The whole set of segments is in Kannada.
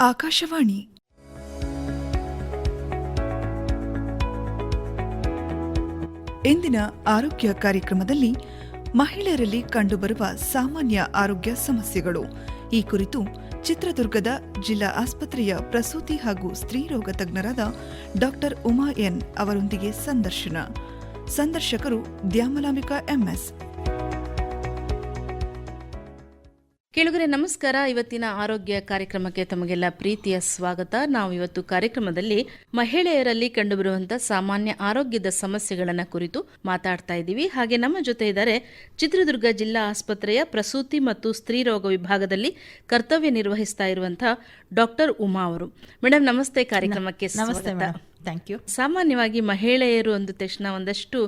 ಆಕಾಶವಾಣಿ ಇಂದಿನ ಆರೋಗ್ಯ ಕಾರ್ಯಕ್ರಮದಲ್ಲಿ ಮಹಿಳೆಯರಲ್ಲಿ ಕಂಡುಬರುವ ಸಾಮಾನ್ಯ ಆರೋಗ್ಯ ಸಮಸ್ಯೆಗಳು ಈ ಕುರಿತು ಚಿತ್ರದುರ್ಗದ ಜಿಲ್ಲಾ ಆಸ್ಪತ್ರೆಯ ಪ್ರಸೂತಿ ಹಾಗೂ ಸ್ತ್ರೀರೋಗ ತಜ್ಞರಾದ ಡಾ ಉಮಾ ಎನ್ ಅವರೊಂದಿಗೆ ಸಂದರ್ಶಕರು ದ್ಯಾಮಲಾಂಬಿಕಾ ಎಂಎಸ್. ಕೇಳುಗರೆ ನಮಸ್ಕಾರ. ಇವತ್ತಿನ ಆರೋಗ್ಯ ಕಾರ್ಯಕ್ರಮಕ್ಕೆ ತಮಗೆಲ್ಲ ಪ್ರೀತಿಯ ಸ್ವಾಗತ. ನಾವು ಇವತ್ತು ಕಾರ್ಯಕ್ರಮದಲ್ಲಿ ಮಹಿಳೆಯರಲ್ಲಿ ಕಂಡುಬರುವಂತಹ ಸಾಮಾನ್ಯ ಆರೋಗ್ಯದ ಸಮಸ್ಯೆಗಳನ್ನು ಕುರಿತು ಮಾತಾಡ್ತಾ ಇದ್ದೀವಿ. ಹಾಗೆ ನಮ್ಮ ಜೊತೆ ಇದ್ದಾರೆ ಚಿತ್ರದುರ್ಗ ಜಿಲ್ಲಾ ಆಸ್ಪತ್ರೆಯ ಪ್ರಸೂತಿ ಮತ್ತು ಸ್ತ್ರೀರೋಗ ವಿಭಾಗದಲ್ಲಿ ಕರ್ತವ್ಯ ನಿರ್ವಹಿಸ್ತಾ ಇರುವಂತಹ ಡಾಕ್ಟರ್ ಉಮಾ ಅವರು. ಮೇಡಮ್ ನಮಸ್ತೆ, ಕಾರ್ಯಕ್ರಮಕ್ಕೆ ಸ್ವಾಗತ. Thank you. ಸಾಮಾನ್ಯವಾಗಿ ಮಹಿಳೆಯರು ಅಂದ ತಕ್ಷಣ ಒಂದಷ್ಟು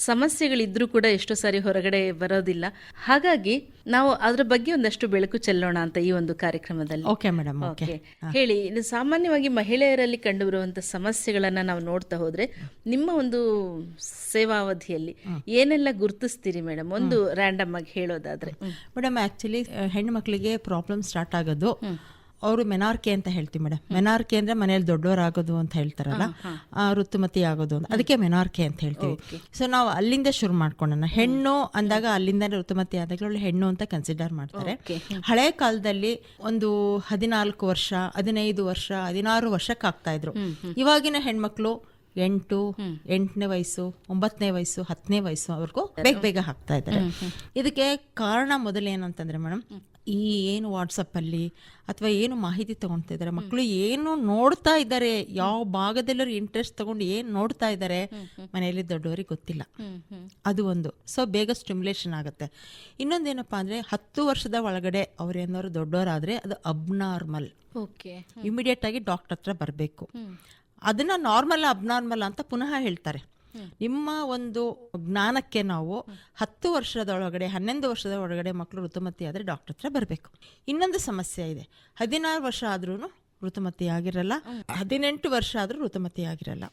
ಸಮಸ್ಯೆಗಳಿದ್ರೂ ಕೂಡ ಎಷ್ಟೋ ಸಾರಿ ಹೊರಗಡೆ ಬರೋದಿಲ್ಲ. ಹಾಗಾಗಿ ನಾವು ಅದರ ಬಗ್ಗೆ ಒಂದಷ್ಟು ಬೆಳಕು ಚೆಲ್ಲೋಣ ಅಂತ ಈ ಒಂದು ಕಾರ್ಯಕ್ರಮದಲ್ಲಿ. Okay madam. ಓಕೆ, ಹೇಳಿ. ಸಾಮಾನ್ಯವಾಗಿ ಮಹಿಳೆಯರಲ್ಲಿ ಕಂಡುಬರುವಂತಹ ಸಮಸ್ಯೆಗಳನ್ನ ನಾವು ನೋಡ್ತಾ ಹೋದ್ರೆ ನಿಮ್ಮ ಒಂದು ಸೇವಾವಧಿಯಲ್ಲಿ ಏನೆಲ್ಲ ಗುರುತಿಸ್ತೀರಿ ಮೇಡಮ್? ಒಂದು ರ್ಯಾಂಡಮ್ ಆಗಿ ಹೇಳೋದಾದ್ರೆ. ಮೇಡಮ್ ಆಕ್ಚುಲಿ ಹೆಣ್ಣು ಮಕ್ಕಳಿಗೆ ಪ್ರಾಬ್ಲಮ್ ಸ್ಟಾರ್ಟ್ ಆಗೋದು ಅವರು ಮೆನಾರ್ಕೆ ಅಂತ ಹೇಳ್ತೀವಿ ಮೇಡಮ್. ಮೆನಾರ್ಕೆ ಅಂದ್ರೆ ಮನೇಲಿ ದೊಡ್ಡವರಾಗೋದು ಅಂತ ಹೇಳ್ತಾರಲ್ಲ, ಋತುಮತಿ ಆಗೋದು ಅಂತ, ಅದಕ್ಕೆ ಮೆನಾರ್ಕೆ ಅಂತ ಹೇಳ್ತೀವಿ. ಸೊ ನಾವು ಅಲ್ಲಿಂದ ಶುರು ಮಾಡ್ಕೊಳ್ಳೋಣ. ಹೆಣ್ಣು ಅಂದಾಗ ಅಲ್ಲಿಂದ ಋತುಮತಿ ಆದಾಗ ಹೆಣ್ಣು ಅಂತ ಕನ್ಸಿಡರ್ ಮಾಡ್ತಾರೆ. ಹಳೆ ಕಾಲದಲ್ಲಿ ಒಂದು 14 ವರ್ಷ, 15 ವರ್ಷ, 16 ವರ್ಷಕ್ಕೆ ಆಗ್ತಾ ಇದ್ರು. ಇವಾಗಿನ ಹೆಣ್ಮಕ್ಳು 8ನೇ ವಯಸ್ಸು, 9ನೇ ವಯಸ್ಸು, 10ನೇ ವಯಸ್ಸು ಅವ್ರಿಗೂ ಬೇಗ ಹಾಕ್ತಾ ಇದ್ದಾರೆ. ಇದಕ್ಕೆ ಕಾರಣ ಮೊದಲೇನು ಅಂತಂದ್ರೆ ಮೇಡಮ್, ಈ ಏನು ವಾಟ್ಸಪ್ಪಲ್ಲಿ ಅಥವಾ ಏನು ಮಾಹಿತಿ ತಗೊಳ್ತಾ ಇದ್ದಾರೆ ಮಕ್ಕಳು, ಏನು ನೋಡ್ತಾ ಇದ್ದಾರೆ, ಯಾವ ಭಾಗದಲ್ಲೂ ಇಂಟ್ರೆಸ್ಟ್ ತಗೊಂಡು ಏನು ನೋಡ್ತಾ ಇದ್ದಾರೆ ಮನೆಯಲ್ಲಿ ದೊಡ್ಡವರಿಗೆ ಗೊತ್ತಿಲ್ಲ. ಅದು ಒಂದು. ಸೊ ಬೇಗ ಸ್ಟಿಮ್ಯುಲೇಷನ್ ಆಗುತ್ತೆ. ಇನ್ನೊಂದೇನಪ್ಪ ಅಂದರೆ 10 ವರ್ಷದ ಒಳಗಡೆ ಅವ್ರೇನಾದ್ರು ದೊಡ್ಡವರಾದರೆ ಅದು ಅಬ್ನಾರ್ಮಲ್. ಇಮಿಡಿಯೇಟ್ ಆಗಿ ಡಾಕ್ಟರ್ ಹತ್ರ ಬರಬೇಕು. ಅದನ್ನ ನಾರ್ಮಲ್ ಅಬ್ನಾರ್ಮಲ್ ಅಂತ ಪುನಃ ಹೇಳ್ತಾರೆ. ನಿಮ್ಮ ಒಂದು ಜ್ಞಾನಕ್ಕೆ ನಾವು 10 ವರ್ಷದೊಳಗಡೆ 11 ವರ್ಷದ ಒಳಗಡೆ ಮಕ್ಕಳು ಋತುಮತಿ ಆದರೆ ಡಾಕ್ಟರ್ ಹತ್ರ ಬರಬೇಕು. ಇನ್ನೊಂದು ಸಮಸ್ಯೆ ಇದೆ, 16 ವರ್ಷ ಆದ್ರೂ ಋತುಮತಿ ಆಗಿರಲ್ಲ, 18 ವರ್ಷ ಆದ್ರೂ ಋತುಮತಿ ಆಗಿರಲ್ಲ.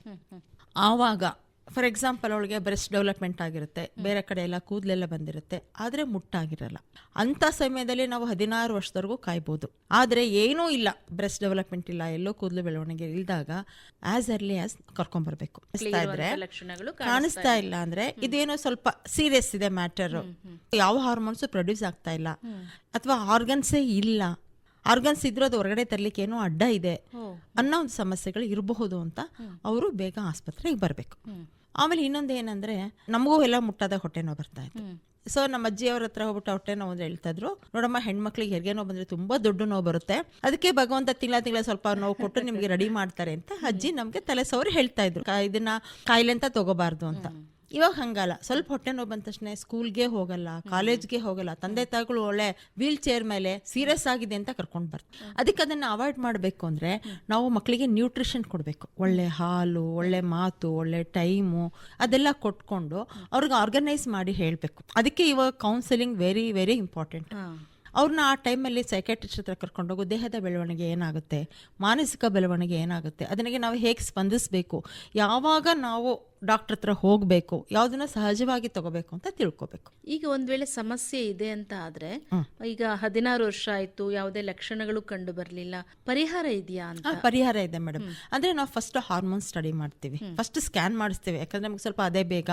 ಆವಾಗ ಫಾರ್ ಎಕ್ಸಾಂಪಲ್ ಅವಳಿಗೆ ಬ್ರೆಸ್ಟ್ ಡೆವಲಪ್ಮೆಂಟ್ ಆಗಿರುತ್ತೆ, ಬೇರೆ ಕಡೆ ಎಲ್ಲ ಕೂದಲೆಲ್ಲ ಬಂದಿರುತ್ತೆ, ಆದರೆ ಮುಟ್ಟಾಗಿರಲ್ಲ. ಅಂಥ ಸಮಯದಲ್ಲಿ ನಾವು 16 ವರ್ಷದವರೆಗೂ ಕಾಯ್ಬೋದು. ಆದರೆ ಏನೂ ಇಲ್ಲ, ಬ್ರೆಸ್ಟ್ ಡೆವಲಪ್ಮೆಂಟ್ ಇಲ್ಲ, ಎಲ್ಲೋ ಕೂದಲು ಬೆಳವಣಿಗೆ ಇಲ್ದಾಗ ಆಸ್ ಅರ್ಲಿ ಆಸ್ ಕರ್ಕೊಂಡ್ಬರ್ಬೇಕು. ಕಾಣಿಸ್ತಾ ಇಲ್ಲ ಅಂದ್ರೆ ಇದೇನೋ ಸ್ವಲ್ಪ ಸೀರಿಯಸ್ ಇದೆ ಮ್ಯಾಟರ್, ಯಾವ ಹಾರ್ಮೋನ್ಸ್ ಪ್ರೊಡ್ಯೂಸ್ ಆಗ್ತಾ ಇಲ್ಲ, ಅಥವಾ ಆರ್ಗನ್ಸೇ ಇಲ್ಲ, ಆರ್ಗನ್ಸ್ ಇದ್ರೂ ಅದು ಹೊರಗಡೆ ತರಲಿಕ್ಕೆ ಏನೋ ಅಡ್ಡ ಇದೆ ಅನ್ನೋ ಒಂದು ಸಮಸ್ಯೆಗಳು ಇರಬಹುದು ಅಂತ ಅವರು ಬೇಗ ಆಸ್ಪತ್ರೆಗೆ ಬರಬೇಕು. ಆಮೇಲೆ ಇನ್ನೊಂದು ಏನಂದ್ರೆ, ನಮಗೂ ಎಲ್ಲ ಮುಟ್ಟಾದ ಹೊಟ್ಟೆ ನೋವು ಬರ್ತಾ ಇತ್ತು. ಸೊ ನಮ್ಮ ಅಜ್ಜಿಯವ್ರ ಹತ್ರ ಹೋಗ್ಬಿಟ್ಟು ಹೊಟ್ಟೆ ನೋವು ಅಂದ್ರೆ ಹೇಳ್ತಾ ಇದ್ರು, ನೋಡಮ್ಮ ಹೆಣ್ಮಕ್ಳಿಗೆ ಹೆರಿಗೆ ನೋವು ಬಂದ್ರೆ ತುಂಬಾ ದೊಡ್ಡ ನೋವು ಬರುತ್ತೆ, ಅದಕ್ಕೆ ಭಗವಂತ ತಿಂಗಳ ಸ್ವಲ್ಪ ನೋವು ಕೊಟ್ಟು ನಿಮ್ಗೆ ರೆಡಿ ಮಾಡ್ತಾರೆ ಅಂತ ಅಜ್ಜಿ ನಮ್ಗೆ ತಲೆ ಸೌರಿ ಹೇಳ್ತಾ ಇದ್ರು. ಇದನ್ನ ಕಾಯಿಲೆ ಅಂತ ತಗೋಬಾರ್ದು ಅಂತ. ಇವಾಗ ಹಂಗಲ್ಲ, ಸ್ವಲ್ಪ ಹೊಟ್ಟೆ ನೋವು ಬಂದ ತಕ್ಷಣ ಸ್ಕೂಲ್ಗೆ ಹೋಗಲ್ಲ, ಕಾಲೇಜ್ಗೆ ಹೋಗಲ್ಲ, ತಂದೆ ತಾಯಿಗಳು ಒಳ್ಳೆ ವೀಲ್ ಚೇರ್ ಮೇಲೆ ಸೀರಿಯಸ್ ಆಗಿದೆ ಅಂತ ಕರ್ಕೊಂಡು ಬರ್ತಾರೆ. ಅದಕ್ಕೆ ಅದನ್ನ ಅವಾಯ್ಡ್ ಮಾಡಬೇಕು ಅಂದ್ರೆ ನಾವು ಮಕ್ಕಳಿಗೆ ನ್ಯೂಟ್ರಿಷನ್ ಕೊಡಬೇಕು. ಒಳ್ಳೆ ಹಾಲು, ಒಳ್ಳೆ ಮಾತು, ಒಳ್ಳೆ ಟೈಮು ಅದೆಲ್ಲ ಕೊಟ್ಕೊಂಡು ಅವ್ರಿಗೆ ಆರ್ಗನೈಸ್ ಮಾಡಿ ಹೇಳಬೇಕು. ಅದಕ್ಕೆ ಇವಾಗ ಕೌನ್ಸಿಲಿಂಗ್ ವೆರಿ ವೆರಿ ಇಂಪಾರ್ಟೆಂಟ್. ಅವ್ರನ್ನ ಆ ಟೈಮಲ್ಲಿ ಸೈಕಾಟ್ರಿಸ್ಟ್ ಹತ್ರ ಕರ್ಕೊಂಡೋಗು, ದೇಹದ ಬೆಳವಣಿಗೆ ಏನಾಗುತ್ತೆ, ಮಾನಸಿಕ ಬೆಳವಣಿಗೆ ಏನಾಗುತ್ತೆ, ಅದನಿಗೆ ನಾವು ಹೇಗೆ ಸ್ಪಂದಿಸಬೇಕು, ಯಾವಾಗ ನಾವು ಡಾಕ್ಟರ್ ಹತ್ರ ಹೋಗಬೇಕು, ಯಾವುದನ್ನ ಸಹಜವಾಗಿ ತಗೋಬೇಕು ಅಂತ ತಿಳ್ಕೊಬೇಕು. ಈಗ ಒಂದ್ ವೇಳೆ ಸಮಸ್ಯೆ ಇದೆ ಅಂತ ಆದ್ರೆ, ಈಗ 16 ವರ್ಷ ಆಯ್ತು, ಯಾವುದೇ ಲಕ್ಷಣಗಳು ಕಂಡು ಬರ್ಲಿಲ್ಲ, ಪರಿಹಾರ ಇದೆಯಾ ಅಂತ? ಪರಿಹಾರ ಇದೆ ಮೇಡಮ್. ಅಂದ್ರೆ ನಾವು ಫಸ್ಟ್ ಹಾರ್ಮೋನ್ ಸ್ಟಡಿ ಮಾಡ್ತೀವಿ, ಫಸ್ಟ್ ಸ್ಕ್ಯಾನ್ ಮಾಡಿಸ್ತೀವಿ, ಯಾಕಂದ್ರೆ ನಮ್ಗೆ ಸ್ವಲ್ಪ ಅದೇ ಬೇಗ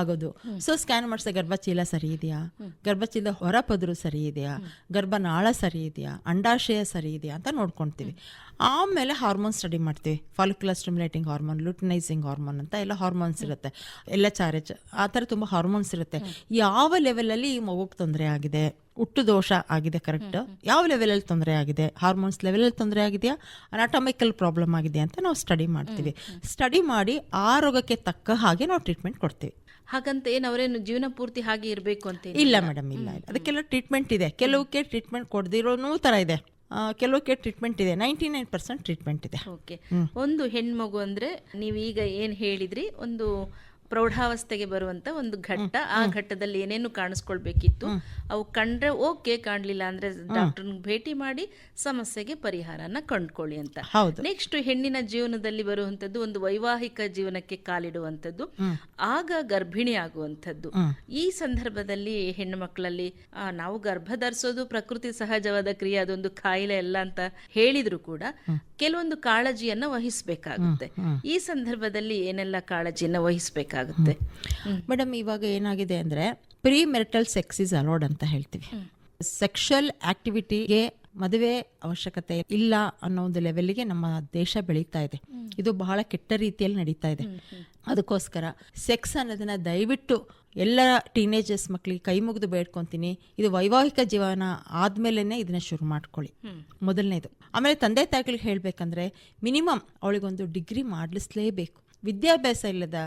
ಆಗೋದು. ಸೊ ಸ್ಕ್ಯಾನ್ ಮಾಡಿಸಿದ ಗರ್ಭಚೀಲ ಸರಿ ಇದೆಯಾ, ಗರ್ಭಚೀಲದ ಹೊರಪದರು ಸರಿ ಇದೆಯಾ, ಗರ್ಭನಾಳ ಸರಿ ಇದೆಯಾ, ಅಂಡಾಶಯ ಸರಿ ಇದೆಯಾ ಅಂತ ನೋಡ್ಕೊಳ್ತೀವಿ. ಆಮೇಲೆ ಹಾರ್ಮೋನ್ ಸ್ಟಡಿ ಮಾಡ್ತೀವಿ. ಫಾಲಿಕ್ಯುಲರ್ ಸ್ಟಿಮ್ಯುಲೇಟಿಂಗ್ ಹಾರ್ಮೋನ್, ಲೂಟಿನೈಸಿಂಗ್ ಹಾರ್ಮೋನ್ ಅಂತ ಎಲ್ಲ ಹಾರ್ಮೋನ್ಸ್ ಇರುತ್ತೆ, LHRH ಆ ಥರ ತುಂಬ ಹಾರ್ಮೋನ್ಸ್ ಇರುತ್ತೆ. ಯಾವ ಲೆವೆಲಲ್ಲಿ ಈ ಮಗುಗೆ ತೊಂದರೆ ಆಗಿದೆ, ಹುಟ್ಟು ದೋಷ ಆಗಿದೆ ಕರೆಕ್ಟ್, ಯಾವ ಲೆವೆಲಲ್ಲಿ ತೊಂದರೆ ಆಗಿದೆ, ಹಾರ್ಮೋನ್ಸ್ ಲೆವೆಲಲ್ಲಿ ತೊಂದರೆ ಆಗಿದೆಯಾ, ಅನಾಟಮಿಕಲ್ ಪ್ರಾಬ್ಲಮ್ ಆಗಿದೆ ಅಂತ ನಾವು ಸ್ಟಡಿ ಮಾಡ್ತೀವಿ. ಸ್ಟಡಿ ಮಾಡಿ ಆ ರೋಗಕ್ಕೆ ತಕ್ಕ ಹಾಗೆ ನಾವು ಟ್ರೀಟ್ಮೆಂಟ್ ಕೊಡ್ತೀವಿ. ಹಾಗಂತ ಏನು ಅವರೇನು ಜೀವನ ಪೂರ್ತಿ ಹಾಗೆ ಇರಬೇಕು ಅಂತ ಇಲ್ಲ ಮೇಡಮ್, ಇಲ್ಲ. ಅದಕ್ಕೆಲ್ಲ ಟ್ರೀಟ್ಮೆಂಟ್ ಇದೆ. ಕೆಲವಕ್ಕೆ ಟ್ರೀಟ್ಮೆಂಟ್ ಕೊಡದಿರೋನೂ ಥರ ಇದೆ, ಕೆಲವಕ್ಕೆ ಟ್ರೀಟ್ಮೆಂಟ್ ಇದೆ. 99% ಟ್ರೀಟ್ಮೆಂಟ್ ಇದೆ. ಓಕೆ. ಒಂದು ಹೆಣ್ಮಗು ಅಂದ್ರೆ ನೀವು ಈಗ ಏನ್ ಹೇಳಿದ್ರಿ, ಒಂದು ಪ್ರೌಢಾವಸ್ಥೆಗೆ ಬರುವಂತ ಒಂದು ಘಟ್ಟ. ಆ ಘಟ್ಟದಲ್ಲಿ ಏನೇನು ಕಾಣಿಸ್ಕೊಳ್ಬೇಕಿತ್ತು ಅವು ಕಂಡ್ರೆ ಓಕೆ, ಕಾಣ್ಲಿಲ್ಲ ಅಂದ್ರೆ ಡಾಕ್ಟರ್ನ ಭೇಟಿ ಮಾಡಿ ಸಮಸ್ಯೆಗೆ ಪರಿಹಾರನ ಕಂಡುಕೊಳ್ಳಿ ಅಂತ. ನೆಕ್ಸ್ಟ್ ಹೆಣ್ಣಿನ ಜೀವನದಲ್ಲಿ ಬರುವಂತದ್ದು ಒಂದು ವೈವಾಹಿಕ ಜೀವನಕ್ಕೆ ಕಾಲಿಡುವಂಥದ್ದು, ಆಗ ಗರ್ಭಿಣಿ ಆಗುವಂಥದ್ದು. ಈ ಸಂದರ್ಭದಲ್ಲಿ ಹೆಣ್ಣು ಮಕ್ಕಳಲ್ಲಿ ನಾವು ಗರ್ಭ ಧರಿಸೋದು ಪ್ರಕೃತಿ ಸಹಜವಾದ ಕ್ರಿಯೆ, ಅದೊಂದು ಕಾಯಿಲೆ ಅಲ್ಲ ಅಂತ ಹೇಳಿದ್ರು ಕೂಡ ಕೆಲವೊಂದು ಕಾಳಜಿಯನ್ನ ವಹಿಸಬೇಕಾಗುತ್ತೆ. ಈ ಸಂದರ್ಭದಲ್ಲಿ ಏನೆಲ್ಲ ಕಾಳಜಿಯನ್ನ ವಹಿಸಬೇಕಾಗುತ್ತೆ ಮೇಡಮ್? ಇವಾಗ ಏನಾಗಿದೆ ಅಂದ್ರೆ pre marital sex is allowed ಅಂತ ಹೇಳ್ತೀವಿ. ಸೆಕ್ಷುವಲ್ ಆಕ್ಟಿವಿಟಿಗೆ ಮದುವೆ ಅವಶ್ಯಕತೆ ಇಲ್ಲ ಅನ್ನೋ ಒಂದು ಲೆವೆಲ್ಗೆ ನಮ್ಮ ದೇಶ ಬೆಳೀತಾ ಇದೆ. ಇದು ಬಹಳ ಕೆಟ್ಟ ರೀತಿಯಲ್ಲಿ ನಡೀತಾ ಇದೆ. ಅದಕ್ಕೋಸ್ಕರ ಸೆಕ್ಸ್ ಅನ್ನೋದನ್ನ ದಯವಿಟ್ಟು ಎಲ್ಲ ಟೀನೇಜರ್ಸ್ ಮಕ್ಕಳಿಗೆ ಕೈ ಮುಗಿದು ಬೇಡ್ಕೊತೀನಿ, ಇದು ವೈವಾಹಿಕ ಜೀವನ ಆದ್ಮೇಲೆನೆ ಇದನ್ನ ಶುರು ಮಾಡ್ಕೊಳ್ಳಿ, ಮೊದಲನೇದು. ಆಮೇಲೆ ತಂದೆ ತಾಯಿಗಳಿಗೆ ಹೇಳ್ಬೇಕಂದ್ರೆ ಮಿನಿಮಮ್ ಅವಳಿಗೊಂದು ಡಿಗ್ರಿ ಮಾಡಿಸ್ಲೇಬೇಕು. ವಿದ್ಯಾಭ್ಯಾಸ ಇಲ್ಲದ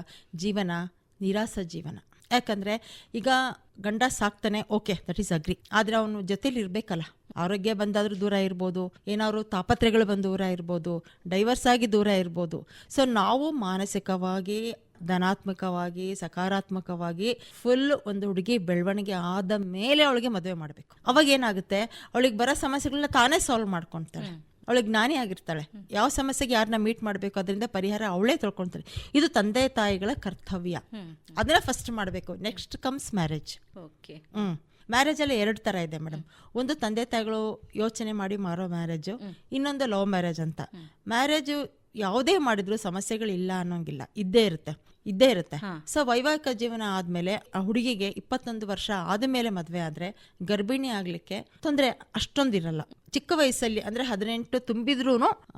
ಜೀವನ ನಿರಾಸ ಜೀವನ. ಯಾಕಂದ್ರೆ ಈಗ ಗಂಡ ಸಾಕ್ತಾನೆ, ಓಕೆ, ದಟ್ ಈಸ್ ಅಗ್ರಿ. ಆದ್ರೆ ಅವನು ಜೊತೆಲಿ ಇರ್ಬೇಕಲ್ಲ. ಆರೋಗ್ಯ ಬಂದಾದ್ರೂ ದೂರ ಇರ್ಬೋದು, ಏನಾದ್ರು ತಾಪತ್ರೆಗಳು ಬಂದು ದೂರ ಇರ್ಬೋದು, ಡೈವರ್ಸ್ ಆಗಿ ದೂರ ಇರ್ಬೋದು. ಸೊ ನಾವು ಮಾನಸಿಕವಾಗಿ, ಧನಾತ್ಮಕವಾಗಿ, ಸಕಾರಾತ್ಮಕವಾಗಿ ಫುಲ್ ಒಂದು ಹುಡುಗಿ ಬೆಳವಣಿಗೆ ಆದ ಮೇಲೆ ಅವಳಿಗೆ ಮದುವೆ ಮಾಡಬೇಕು. ಅವಾಗ ಏನಾಗುತ್ತೆ, ಅವಳಿಗೆ ಬರೋ ಸಮಸ್ಯೆಗಳನ್ನ ತಾನೇ ಸಾಲ್ವ್ ಮಾಡ್ಕೊಳ್ತಾಳೆ. ಅವಳಿಗೆ ಜ್ಞಾನಿ ಆಗಿರ್ತಾಳೆ. ಯಾವ ಸಮಸ್ಯೆಗೆ ಯಾರನ್ನ ಮೀಟ್ ಮಾಡಬೇಕು ಅದರಿಂದ ಪರಿಹಾರ ಅವಳೇ ತಿಳ್ಕೊಳ್ತಾಳೆ. ಇದು ತಂದೆ ತಾಯಿಗಳ ಕರ್ತವ್ಯ. ಅದನ್ನ ಫಸ್ಟ್ ಮಾಡಬೇಕು. Next comes marriage. ಮ್ಯಾರೇಜ್ ಅಲ್ಲಿ 2 ತರ ಇದೆ ಮೇಡಮ್. ಒಂದು ತಂದೆ ತಾಯಿಗಳು ಯೋಚನೆ ಮಾಡಿ ಮಾಡೋ ಮ್ಯಾರೇಜು, ಇನ್ನೊಂದು ಲವ್ ಮ್ಯಾರೇಜ್ ಅಂತ. ಮ್ಯಾರೇಜು ಯಾವುದೇ ಮಾಡಿದ್ರು ಸಮಸ್ಯೆಗಳಿಲ್ಲ ಅನ್ನೋಂಗಿಲ್ಲ, ಇದ್ದೇ ಇರುತ್ತೆ. ಸೊ ವೈವಾಹಿಕ ಜೀವನ ಆದ್ಮೇಲೆ ಆ ಹುಡುಗಿಗೆ 21 ವರ್ಷ ಆದ್ಮೇಲೆ ಮದ್ವೆ ಆದ್ರೆ ಗರ್ಭಿಣಿ ಆಗ್ಲಿಕ್ಕೆ ತೊಂದರೆ ಅಷ್ಟೊಂದಿರಲ್ಲ. ಚಿಕ್ಕ ವಯಸ್ಸಲ್ಲಿ ಅಂದ್ರೆ 18 ತುಂಬಿದ್ರೂ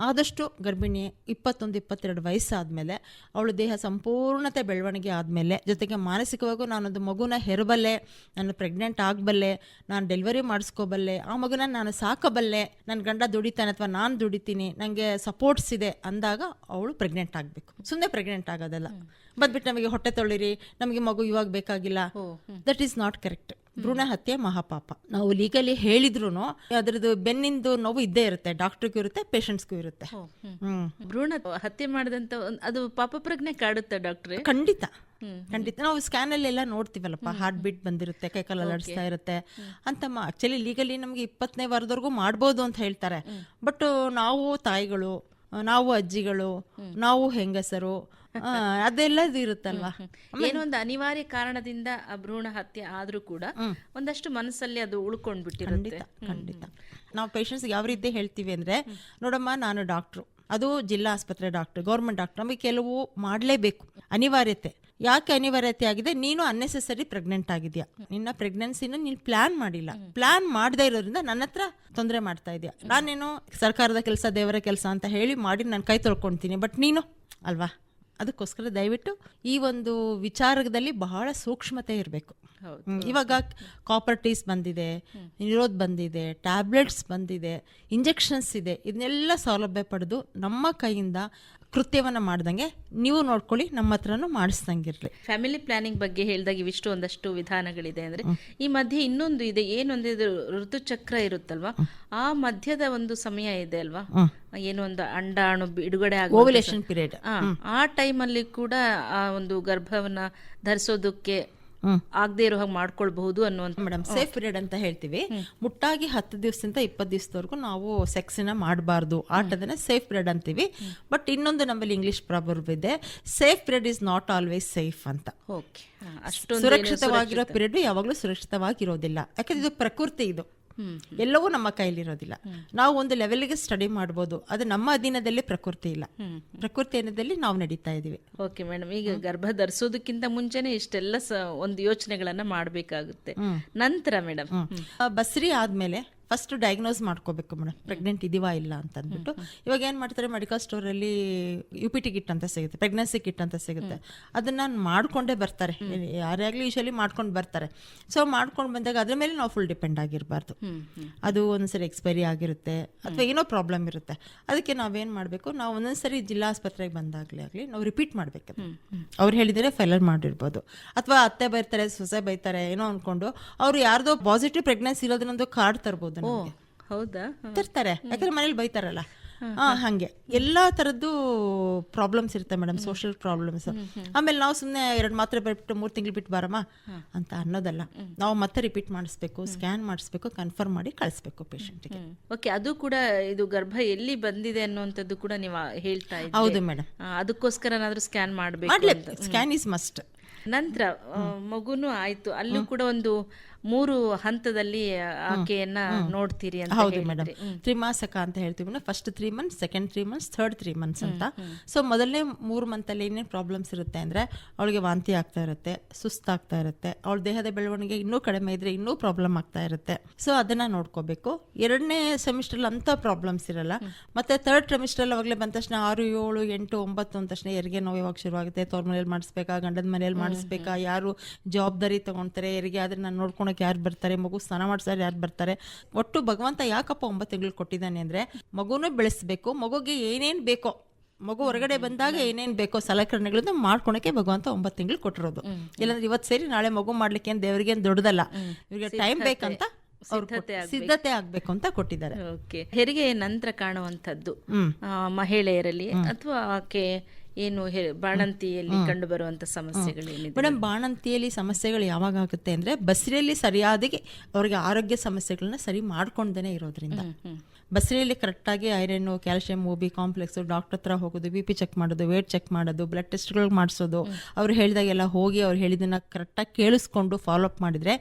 ಆದಷ್ಟು ಗರ್ಭಿಣಿ 21-22 ವಯಸ್ಸಾದ್ಮೇಲೆ ಅವಳು ದೇಹ ಸಂಪೂರ್ಣತೆ ಬೆಳವಣಿಗೆ ಆದ್ಮೇಲೆ, ಜೊತೆಗೆ ಮಾನಸಿಕವಾಗೂ ನಾನೊಂದು ಮಗುನ ಹೆರಬಲ್ಲೆ, ನಾನು ಪ್ರೆಗ್ನೆಂಟ್ ಆಗಬಲ್ಲೆ, ನಾನು ಡೆಲಿವರಿ ಮಾಡಿಸ್ಕೋಬಲ್ಲೆ, ಆ ಮಗುನ ನಾನು ಸಾಕಬಲ್ಲೆ, ನನ್ನ ಗಂಡ ದುಡಿತಾನೆ ಅಥವಾ ನಾನು ದುಡಿತೀನಿ, ನನಗೆ ಸಪೋರ್ಟ್ಸ್ ಇದೆ ಅಂದಾಗ ಅವಳು ಪ್ರೆಗ್ನೆಂಟ್ ಆಗಬೇಕು. ಸುಮ್ಮನೆ ಪ್ರೆಗ್ನೆಂಟ್ ಆಗೋದಲ್ಲ. ಬಂದ್ಬಿಟ್ಟು ನಮಗೆ ಹೊಟ್ಟೆ ತೊಳಿರಿ, ನಮಗೆ ಮಗು ಇವಾಗ ಬೇಕಾಗಿಲ್ಲ, ದಟ್ ಈಸ್ ನಾಟ್ ಕರೆಕ್ಟ್. ಭ್ರೂಣ ಹತ್ಯೆ ಮಹಾಪಾಪ. ನಾವು ಲೀಗಲಿ ಹೇಳಿದ್ರು ಅದ್ರದ್ದು ಬೆನ್ನಿಂದು ನೋವು ಇದ್ದೇ ಇರುತ್ತೆ. ಡಾಕ್ಟರ್ಗೂ ಇರುತ್ತೆ, ಪೇಷಂಟ್ಸ್ಗೂ ಇರುತ್ತೆ. ಭ್ರೂಣ ಹತ್ಯೆ ಮಾಡಿದಂತ ಅದು ಪಾಪ ಪ್ರಜ್ಞೆ ಕಾಡುತ್ತೆ ಡಾಕ್ಟ್ರೆ? ಖಂಡಿತ. ನಾವು ಸ್ಕ್ಯಾನ್ ಅಲ್ಲಿ ಎಲ್ಲ ನೋಡ್ತೀವಲ್ಲಪ್ಪ, ಹಾರ್ಟ್ ಬೀಟ್ ಬಂದಿರುತ್ತೆ, ಕೈಕಾಲ ಅಲ್ಲಾಡಿಸ್ತಾ ಇರುತ್ತೆ ಅಂತಮ್ಮ. ಆಕ್ಚುಲಿ ಲೀಗಲಿ ನಮ್ಗೆ 20ನೇ ವಾರದವರೆಗೂ ಮಾಡ್ಬೋದು ಅಂತ ಹೇಳ್ತಾರೆ. ಬಟ್ ನಾವು ತಾಯಿಗಳು, ನಾವು ಅಜ್ಜಿಗಳು, ನಾವು ಹೆಂಗಸರು, ಅದೆಲ್ಲದು ಇರುತ್ತಲ್ವಾ. ಏನೋ ಒಂದು ಅನಿವಾರ್ಯ ಕಾರಣದಿಂದ ಭ್ರೂಣ ಹತ್ಯೆ ಆದ್ರೂ ಕೂಡ ಒಂದಷ್ಟು ಮನಸ್ಸಲ್ಲಿ ಅದು ಉಳ್ಕೊಂಡ್ಬಿಟ್ಟಿರುತ್ತೆ. ಖಂಡಿತ. ನಾವು ಪೇಷಂಟ್ಸ್ ಯಾವ ರೀತಿ ಹೇಳ್ತೀವಿ ಅಂದ್ರೆ, ನೋಡಮ್ಮ, ನಾನು ಡಾಕ್ಟ್ರು, ಅದು ಜಿಲ್ಲಾ ಆಸ್ಪತ್ರೆ ಡಾಕ್ಟರ್, ಗೌರ್ಮೆಂಟ್ ಡಾಕ್ಟರ್, ನಮಗೆ ಕೆಲವು ಮಾಡಲೇಬೇಕು, ಅನಿವಾರ್ಯತೆ. ಯಾಕೆ ಅನಿವಾರ್ಯತೆ ಆಗಿದೆ? ನೀನು ಅನ್ನೆಸೆಸರಿ ಪ್ರೆಗ್ನೆಂಟ್ ಆಗಿದ್ಯಾ, ನಿನ್ನ ಪ್ರೆಗ್ನೆನ್ಸಿನ ನೀನು ಪ್ಲಾನ್ ಮಾಡಿಲ್ಲ. ಪ್ಲಾನ್ ಮಾಡದೇ ಇರೋದ್ರಿಂದ ನನ್ನ ಹತ್ರ ತೊಂದರೆ ಮಾಡ್ತಾ ಇದೆಯಾ. ನಾನೇನು ಸರ್ಕಾರದ ಕೆಲಸ, ದೇವರ ಕೆಲಸ ಅಂತ ಹೇಳಿ ಮಾಡಿ ನಾನು ಕೈ ತೊಳ್ಕೊಳ್ತೀನಿ, ಬಟ್ ನೀನು ಅಲ್ವಾ. ಅದಕ್ಕೋಸ್ಕರ ದಯವಿಟ್ಟು ಈ ಒಂದು ವಿಚಾರದಲ್ಲಿ ಬಹಳ ಸೂಕ್ಷ್ಮತೆ ಇರಬೇಕು. ಇವಾಗ ಕಾಪರ್ ಟೀಸ್ ಬಂದಿದೆ, ನಿರೋಧ್ ಬಂದಿದೆ, ಟ್ಯಾಬ್ಲೆಟ್ಸ್ ಬಂದಿದೆ, ಇಂಜೆಕ್ಷನ್ಸ್ ಇದೆ. ಇದನ್ನೆಲ್ಲ ಸೌಲಭ್ಯ ಪಡೆದು ನಮ್ಮ ಕೈಯಿಂದ ಕೃತ್ಯವನ್ನ ಮಾಡ್ದಂಗೆ ನೀವು ನೋಡ್ಕೊಳ್ಳಿ, ನಮ್ಮ ಹತ್ರನೂ ಮಾಡಿಸ್ದಂಗಿರ್ಲಿ. ಫ್ಯಾಮಿಲಿ ಪ್ಲಾನಿಂಗ್ ಬಗ್ಗೆ ಹೇಳಿದಾಗ ಇವಿಷ್ಟು ಒಂದಷ್ಟು ವಿಧಾನಗಳಿದೆ ಅಂದ್ರೆ, ಈ ಮಧ್ಯೆ ಇನ್ನೊಂದು ಇದೆ, ಏನೊಂದು ಇದು ಋತುಚಕ್ರ ಇರುತ್ತಲ್ವಾ, ಆ ಮಧ್ಯದ ಒಂದು ಸಮಯ ಇದೆ ಅಲ್ವಾ, ಏನೋ ಒಂದು ಅಂಡಾಣು ಬಿಡುಗಡೆ ಆಗೋ ಓವ್ಯುಲೇಷನ್ ಪೀರಿಯಡ್. ಆ ಟೈಮಲ್ಲಿ ಕೂಡ ಆ ಒಂದು ಗರ್ಭವನ್ನ ಧರಿಸೋದಕ್ಕೆ ಆಗದೆ ಇರೋ ಹಾಗೆ ಮಾಡ್ಕೊಳ್ಬಹುದು ಅನ್ನುವಂಥ. ಮೇಡಮ್, ಸೇಫ್ ಪೀರಿಯಡ್ ಅಂತ ಹೇಳ್ತೀವಿ. ಮುಟ್ಟಾಗಿ 10 ದಿವಸದಿಂದ 20 ದಿವಸದವರೆಗೂ ನಾವು ಸೆಕ್ಸ್ ನ ಮಾಡಬಾರ್ದು, ಆಟದನ್ನ ಸೇಫ್ ಪೀರಿಯಡ್ ಅಂತೀವಿ. ಬಟ್ ಇನ್ನೊಂದು ನಮ್ಮಲ್ಲಿ ಇಂಗ್ಲಿಷ್ ಪ್ರಾವರ್ಬ್ ಇದೆ, safe period is not always safe ಅಂತ. ಸುರಕ್ಷಿತವಾಗಿರೋ ಪೀರಿಯಡ್ ಯಾವಾಗಲೂ ಸುರಕ್ಷಿತವಾಗಿರೋದಿಲ್ಲ. ಯಾಕಂದ್ರೆ ಇದು ಪ್ರಕೃತಿ, ಇದು ಎಲ್ಲವೂ ನಮ್ಮ ಕೈಲಿರೋದಿಲ್ಲ. ನಾವು ಒಂದು ಲೆವೆಲ್ಗೆ ಸ್ಟಡಿ ಮಾಡ್ಬೋದು, ಅದು ನಮ್ಮ ಅಧೀನದಲ್ಲಿ ಪ್ರಕೃತಿ ಇಲ್ಲ. ಪ್ರಕೃತಿ ಅಧೀನದಲ್ಲಿ ನಾವು ನಡೀತಾ ಇದೀವಿ. ಓಕೆ ಮೇಡಮ್, ಈಗ ಗರ್ಭ ಧರಿಸೋದಕ್ಕಿಂತ ಮುಂಚೆನೆ ಇಷ್ಟೆಲ್ಲ ಒಂದು ಯೋಚನೆಗಳನ್ನ ಮಾಡಬೇಕಾಗುತ್ತೆ. ನಂತರ ಮೇಡಮ್, ಬಸ್ರಿ ಆದ್ಮೇಲೆ ಫಸ್ಟ್ ಡಯಾಗ್ನೋಸ್ ಮಾಡ್ಕೋಬೇಕು ಮೇಡಮ್, ಪ್ರೆಗ್ನೆಂಟ್ ಇದೀವಾ ಇಲ್ಲ ಅಂತ ಅಂದ್ಬಿಟ್ಟು. ಇವಾಗ ಏನ್ ಮಾಡ್ತಾರೆ, ಮೆಡಿಕಲ್ ಸ್ಟೋರ್ ಅಲ್ಲಿ UPT ಕಿಟ್ ಅಂತ ಸಿಗುತ್ತೆ, ಪ್ರೆಗ್ನೆನ್ಸಿ ಕಿಟ್ ಅಂತ ಸಿಗುತ್ತೆ. ಅದನ್ನ ಮಾಡ್ಕೊಂಡೇ ಬರ್ತಾರೆ, ಯಾರಾಗ್ಲಿ ಯೂಶಲಿ ಮಾಡ್ಕೊಂಡು ಬರ್ತಾರೆ. ಸೊ ಮಾಡ್ಕೊಂಡು ಬಂದಾಗ ಅದ್ರ ಮೇಲೆ ನಾವು ಫುಲ್ ಡಿಪೆಂಡ್ ಆಗಿರಬಾರ್ದು. ಅದು ಒಂದ್ಸರಿ ಎಕ್ಸ್ಪೈರಿ ಆಗಿರುತ್ತೆ ಅಥವಾ ಏನೋ ಪ್ರಾಬ್ಲಮ್ ಇರುತ್ತೆ. ಅದಕ್ಕೆ ನಾವೇನ್ ಮಾಡ್ಬೇಕು, ನಾವು ಒಂದೊಂದ್ಸರಿ ಜಿಲ್ಲಾ ಆಸ್ಪತ್ರೆಗೆ ಬಂದಾಗ್ಲಿ ಆಗ್ಲಿ ನಾವು ರಿಪೀಟ್ ಮಾಡ್ಬೇಕು. ಅವ್ರು ಹೇಳಿದ್ರೆ ಫೇಲರ್ ಮಾಡಿರ್ಬೋದು, ಅಥವಾ ಅತ್ತೆ ಬೈತಾರೆ, ಸೊಸೆ ಬೈತಾರೆ, ಏನೋ ಅನ್ಕೊಂಡು ಅವ್ರು ಯಾರ್ದೋ ಪಾಸಿಟಿವ್ ಪ್ರೆಗ್ನೆನ್ಸಿ ಇರೋದನ್ನೊಂದು ಕಾರ್ಡ್ ತರ್ಬೋದು. ಹೌದಾ? ತರ್ತಾರೆ, ಯಾಕಂದ್ರೆ ಮನೇಲಿ ಬೈತಾರಲ್ಲ. ಹಾಗೆ ಎಲ್ಲಾ ತರದ್ದು ಪ್ರಾಬ್ಲಮ್ಸ್ ಇರುತ್ತೆ ಮೇಡಮ್, ಸೋಷಿಯಲ್ ಪ್ರಾಬ್ಲಮ್ಸ್. ಆಮೇಲೆ ನಾವು ಸುಮ್ಮನೆ 2 ಮಾತ್ರೆ ಬರ್ಬಿಟ್ಟು 3 ತಿಂಗಳು ಬಿಟ್ಟು ಬಾರಮ್ಮ ಅಂತ ಅನ್ನೋದಲ್ಲ. ನಾವು ಮತ್ತೆ ರಿಪೀಟ್ ಮಾಡಿಸ್ಬೇಕು, ಸ್ಕ್ಯಾನ್ ಮಾಡಿಸ್ಬೇಕು, ಕನ್ಫರ್ಮ್ ಮಾಡಿ ಕಳಿಸ್ಬೇಕು ಪೇಷಂಟ್ಗೆ. ಓಕೆ, ಅದು ಕೂಡ ಇದು ಗರ್ಭ ಎಲ್ಲಿ ಬಂದಿದೆ ಅನ್ನುವಂಥದ್ದು ಕೂಡ ನೀವು ಹೇಳ್ತಾ ಇದ್ದೀರಿ. ಹೌದು ಮೇಡಮ್, ಅದಕ್ಕೋಸ್ಕರ ಸ್ಕ್ಯಾನ್ ಮಾಡಬೇಕು. Scan is must. ನಂತರ ಮಗುನು ಆಯ್ತು, ಅಲ್ಲೂ ಕೂಡ ಒಂದು 3 ಹಂತದಲ್ಲಿ ಆಕೆಯನ್ನ ನೋಡ್ತೀರಿ ಅಂತ. ಹೌದು ಮೇಡಮ್, ತ್ರಿಮಾಸಕ ಅಂತ ಹೇಳ್ತೀವಿ madam. First 3 months, second 3 months, third 3 months ಅಂತ. ಸೊ ಮೊದಲನೇ 3 ಮಂತಲ್ಲಿ ಏನೇನು ಪ್ರಾಬ್ಲಮ್ಸ್ ಇರುತ್ತೆ ಅಂದ್ರೆ, ಅವಳಿಗೆ ವಾಂತಿ ಆಗ್ತಾ ಇರುತ್ತೆ, ಸುಸ್ತಾಗ್ತಾ ಇರುತ್ತೆ, ಅವಳ ದೇಹದ ಬೆಳವಣಿಗೆ ಇನ್ನೂ ಕಡಿಮೆ ಇದ್ರೆ ಇನ್ನೂ ಪ್ರಾಬ್ಲಮ್ ಆಗ್ತಾ ಇರುತ್ತೆ. ಸೊ ಅದನ್ನ ನೋಡ್ಕೋಬೇಕು. 2ನೇ ಸೆಮಿಸ್ಟರ್ ಅಂತ ಪ್ರಾಬ್ಲಮ್ಸ್ ಇರಲ್ಲ. ಮತ್ತೆ ಥರ್ಡ್ ಟ್ರೈಮಿಸ್ಟರ್ ಅವಾಗಲೇ ಬಂದ ತಕ್ಷಣ 6, 7, 8, 9 ಅಂದ ತಕ್ಷಣ ಹೆರಿಗೆ ನೋವು ಯಾವಾಗ ಶುರು ಆಗುತ್ತೆ, ತವ್ರ ಮನೇಲಿ ಮಾಡಿಸ್ಬೇಕಾ, ಗಂಡದ ಮನೇಲಿ ಮಾಡಿಸ್ಬೇಕಾ, ಯಾರು ಜವಾಬ್ದಾರಿ ತಗೊಂತಾರೆ, ಹೆರಿಗೆ ಆದ್ರೆ ನಾನು ನೋಡ್ಕೊಳಕ್ಕೆ ಯಾರು ಬರ್ತಾರೆ, ಮಗು ಸ್ನಾನ ಮಾಡ್ತಾರೆ ಯಾರು ಬರ್ತಾರೆ. ಒಟ್ಟು ಭಗವಂತ ಯಾಕಪ್ಪ 9 ತಿಂಗಳು ಕೊಟ್ಟಿದ್ದಾನೆ ಅಂದ್ರೆ, ಮಗುನೂ ಬೆಳೆಸ್ಬೇಕು, ಮಗುಗೆ ಏನೇನ್ ಬೇಕೋ, ಮಗು ಹೊರಗಡೆ ಬಂದಾಗ ಏನೇನ್ ಬೇಕೋ ಸಲಕರಣೆಗಳನ್ನ ಮಾಡ್ಕೊಳಕ್ಕೆ ಭಗವಂತ 9 ತಿಂಗಳು ಕೊಟ್ಟಿರೋದು. ಇಲ್ಲಾಂದ್ರೆ ಇವತ್ತು ಸೇರಿ ನಾಳೆ ಮಗು ಮಾಡ್ಲಿಕ್ಕೆ ಏನ್ ದೇವರಿಗೆ ಏನ್ ದೊಡ್ಡದಲ್ಲ, ಇವ್ರಿಗೆ ಟೈಮ್ ಬೇಕಂತ ಸಿದ್ಧತೆ ಆಗ್ಬೇಕು ಅಂತ ಕೊಟ್ಟಿದ್ದಾರೆ. ಹೆರಿಗೆ ನಂತರ ಕಾಣುವಂಥದ್ದು ಮಹಿಳೆಯರಲ್ಲಿ ಅಥವಾ ಆಕೆ ಏನು ಬಾಣಂತಿಯಲ್ಲಿ ಕಂಡು ಬರುವಂತ ಸಮಸ್ಯೆಗಳೇನಿದೆ ಮೇಡಮ್? ಬಾಣಂತಿಯಲ್ಲಿ ಸಮಸ್ಯೆಗಳು ಯಾವಾಗ ಆಗುತ್ತೆ ಅಂದ್ರೆ, ಬಸ್ರಿಯಲ್ಲಿ ಸರಿಯಾಗಿ ಅವ್ರಿಗೆ ಆರೋಗ್ಯ ಸಮಸ್ಯೆಗಳನ್ನ ಸರಿ ಮಾಡ್ಕೊಂಡೇ ಇರೋದ್ರಿಂದ. ಬಸ್ರಿಯಲ್ಲಿ ಕರೆಕ್ಟಾಗಿ iron, calcium, OB complex, doctor ಹತ್ರ ಹೋಗೋದು, BP ಚೆಕ್ ಮಾಡೋದು, ವೇಟ್ ಚೆಕ್ ಮಾಡೋದು, ಬ್ಲಡ್ ಟೆಸ್ಟ್ಗಳು ಮಾಡಿಸೋದು, ಅವ್ರು ಹೇಳಿದಾಗೆಲ್ಲ ಹೋಗಿ ಅವ್ರು ಹೇಳಿದನ್ನ ಕರೆಕ್ಟಾಗಿ ಕೇಳಿಸ್ಕೊಂಡು ಫಾಲೋ ಅಪ್ ಮಾಡಿದ್ರೆ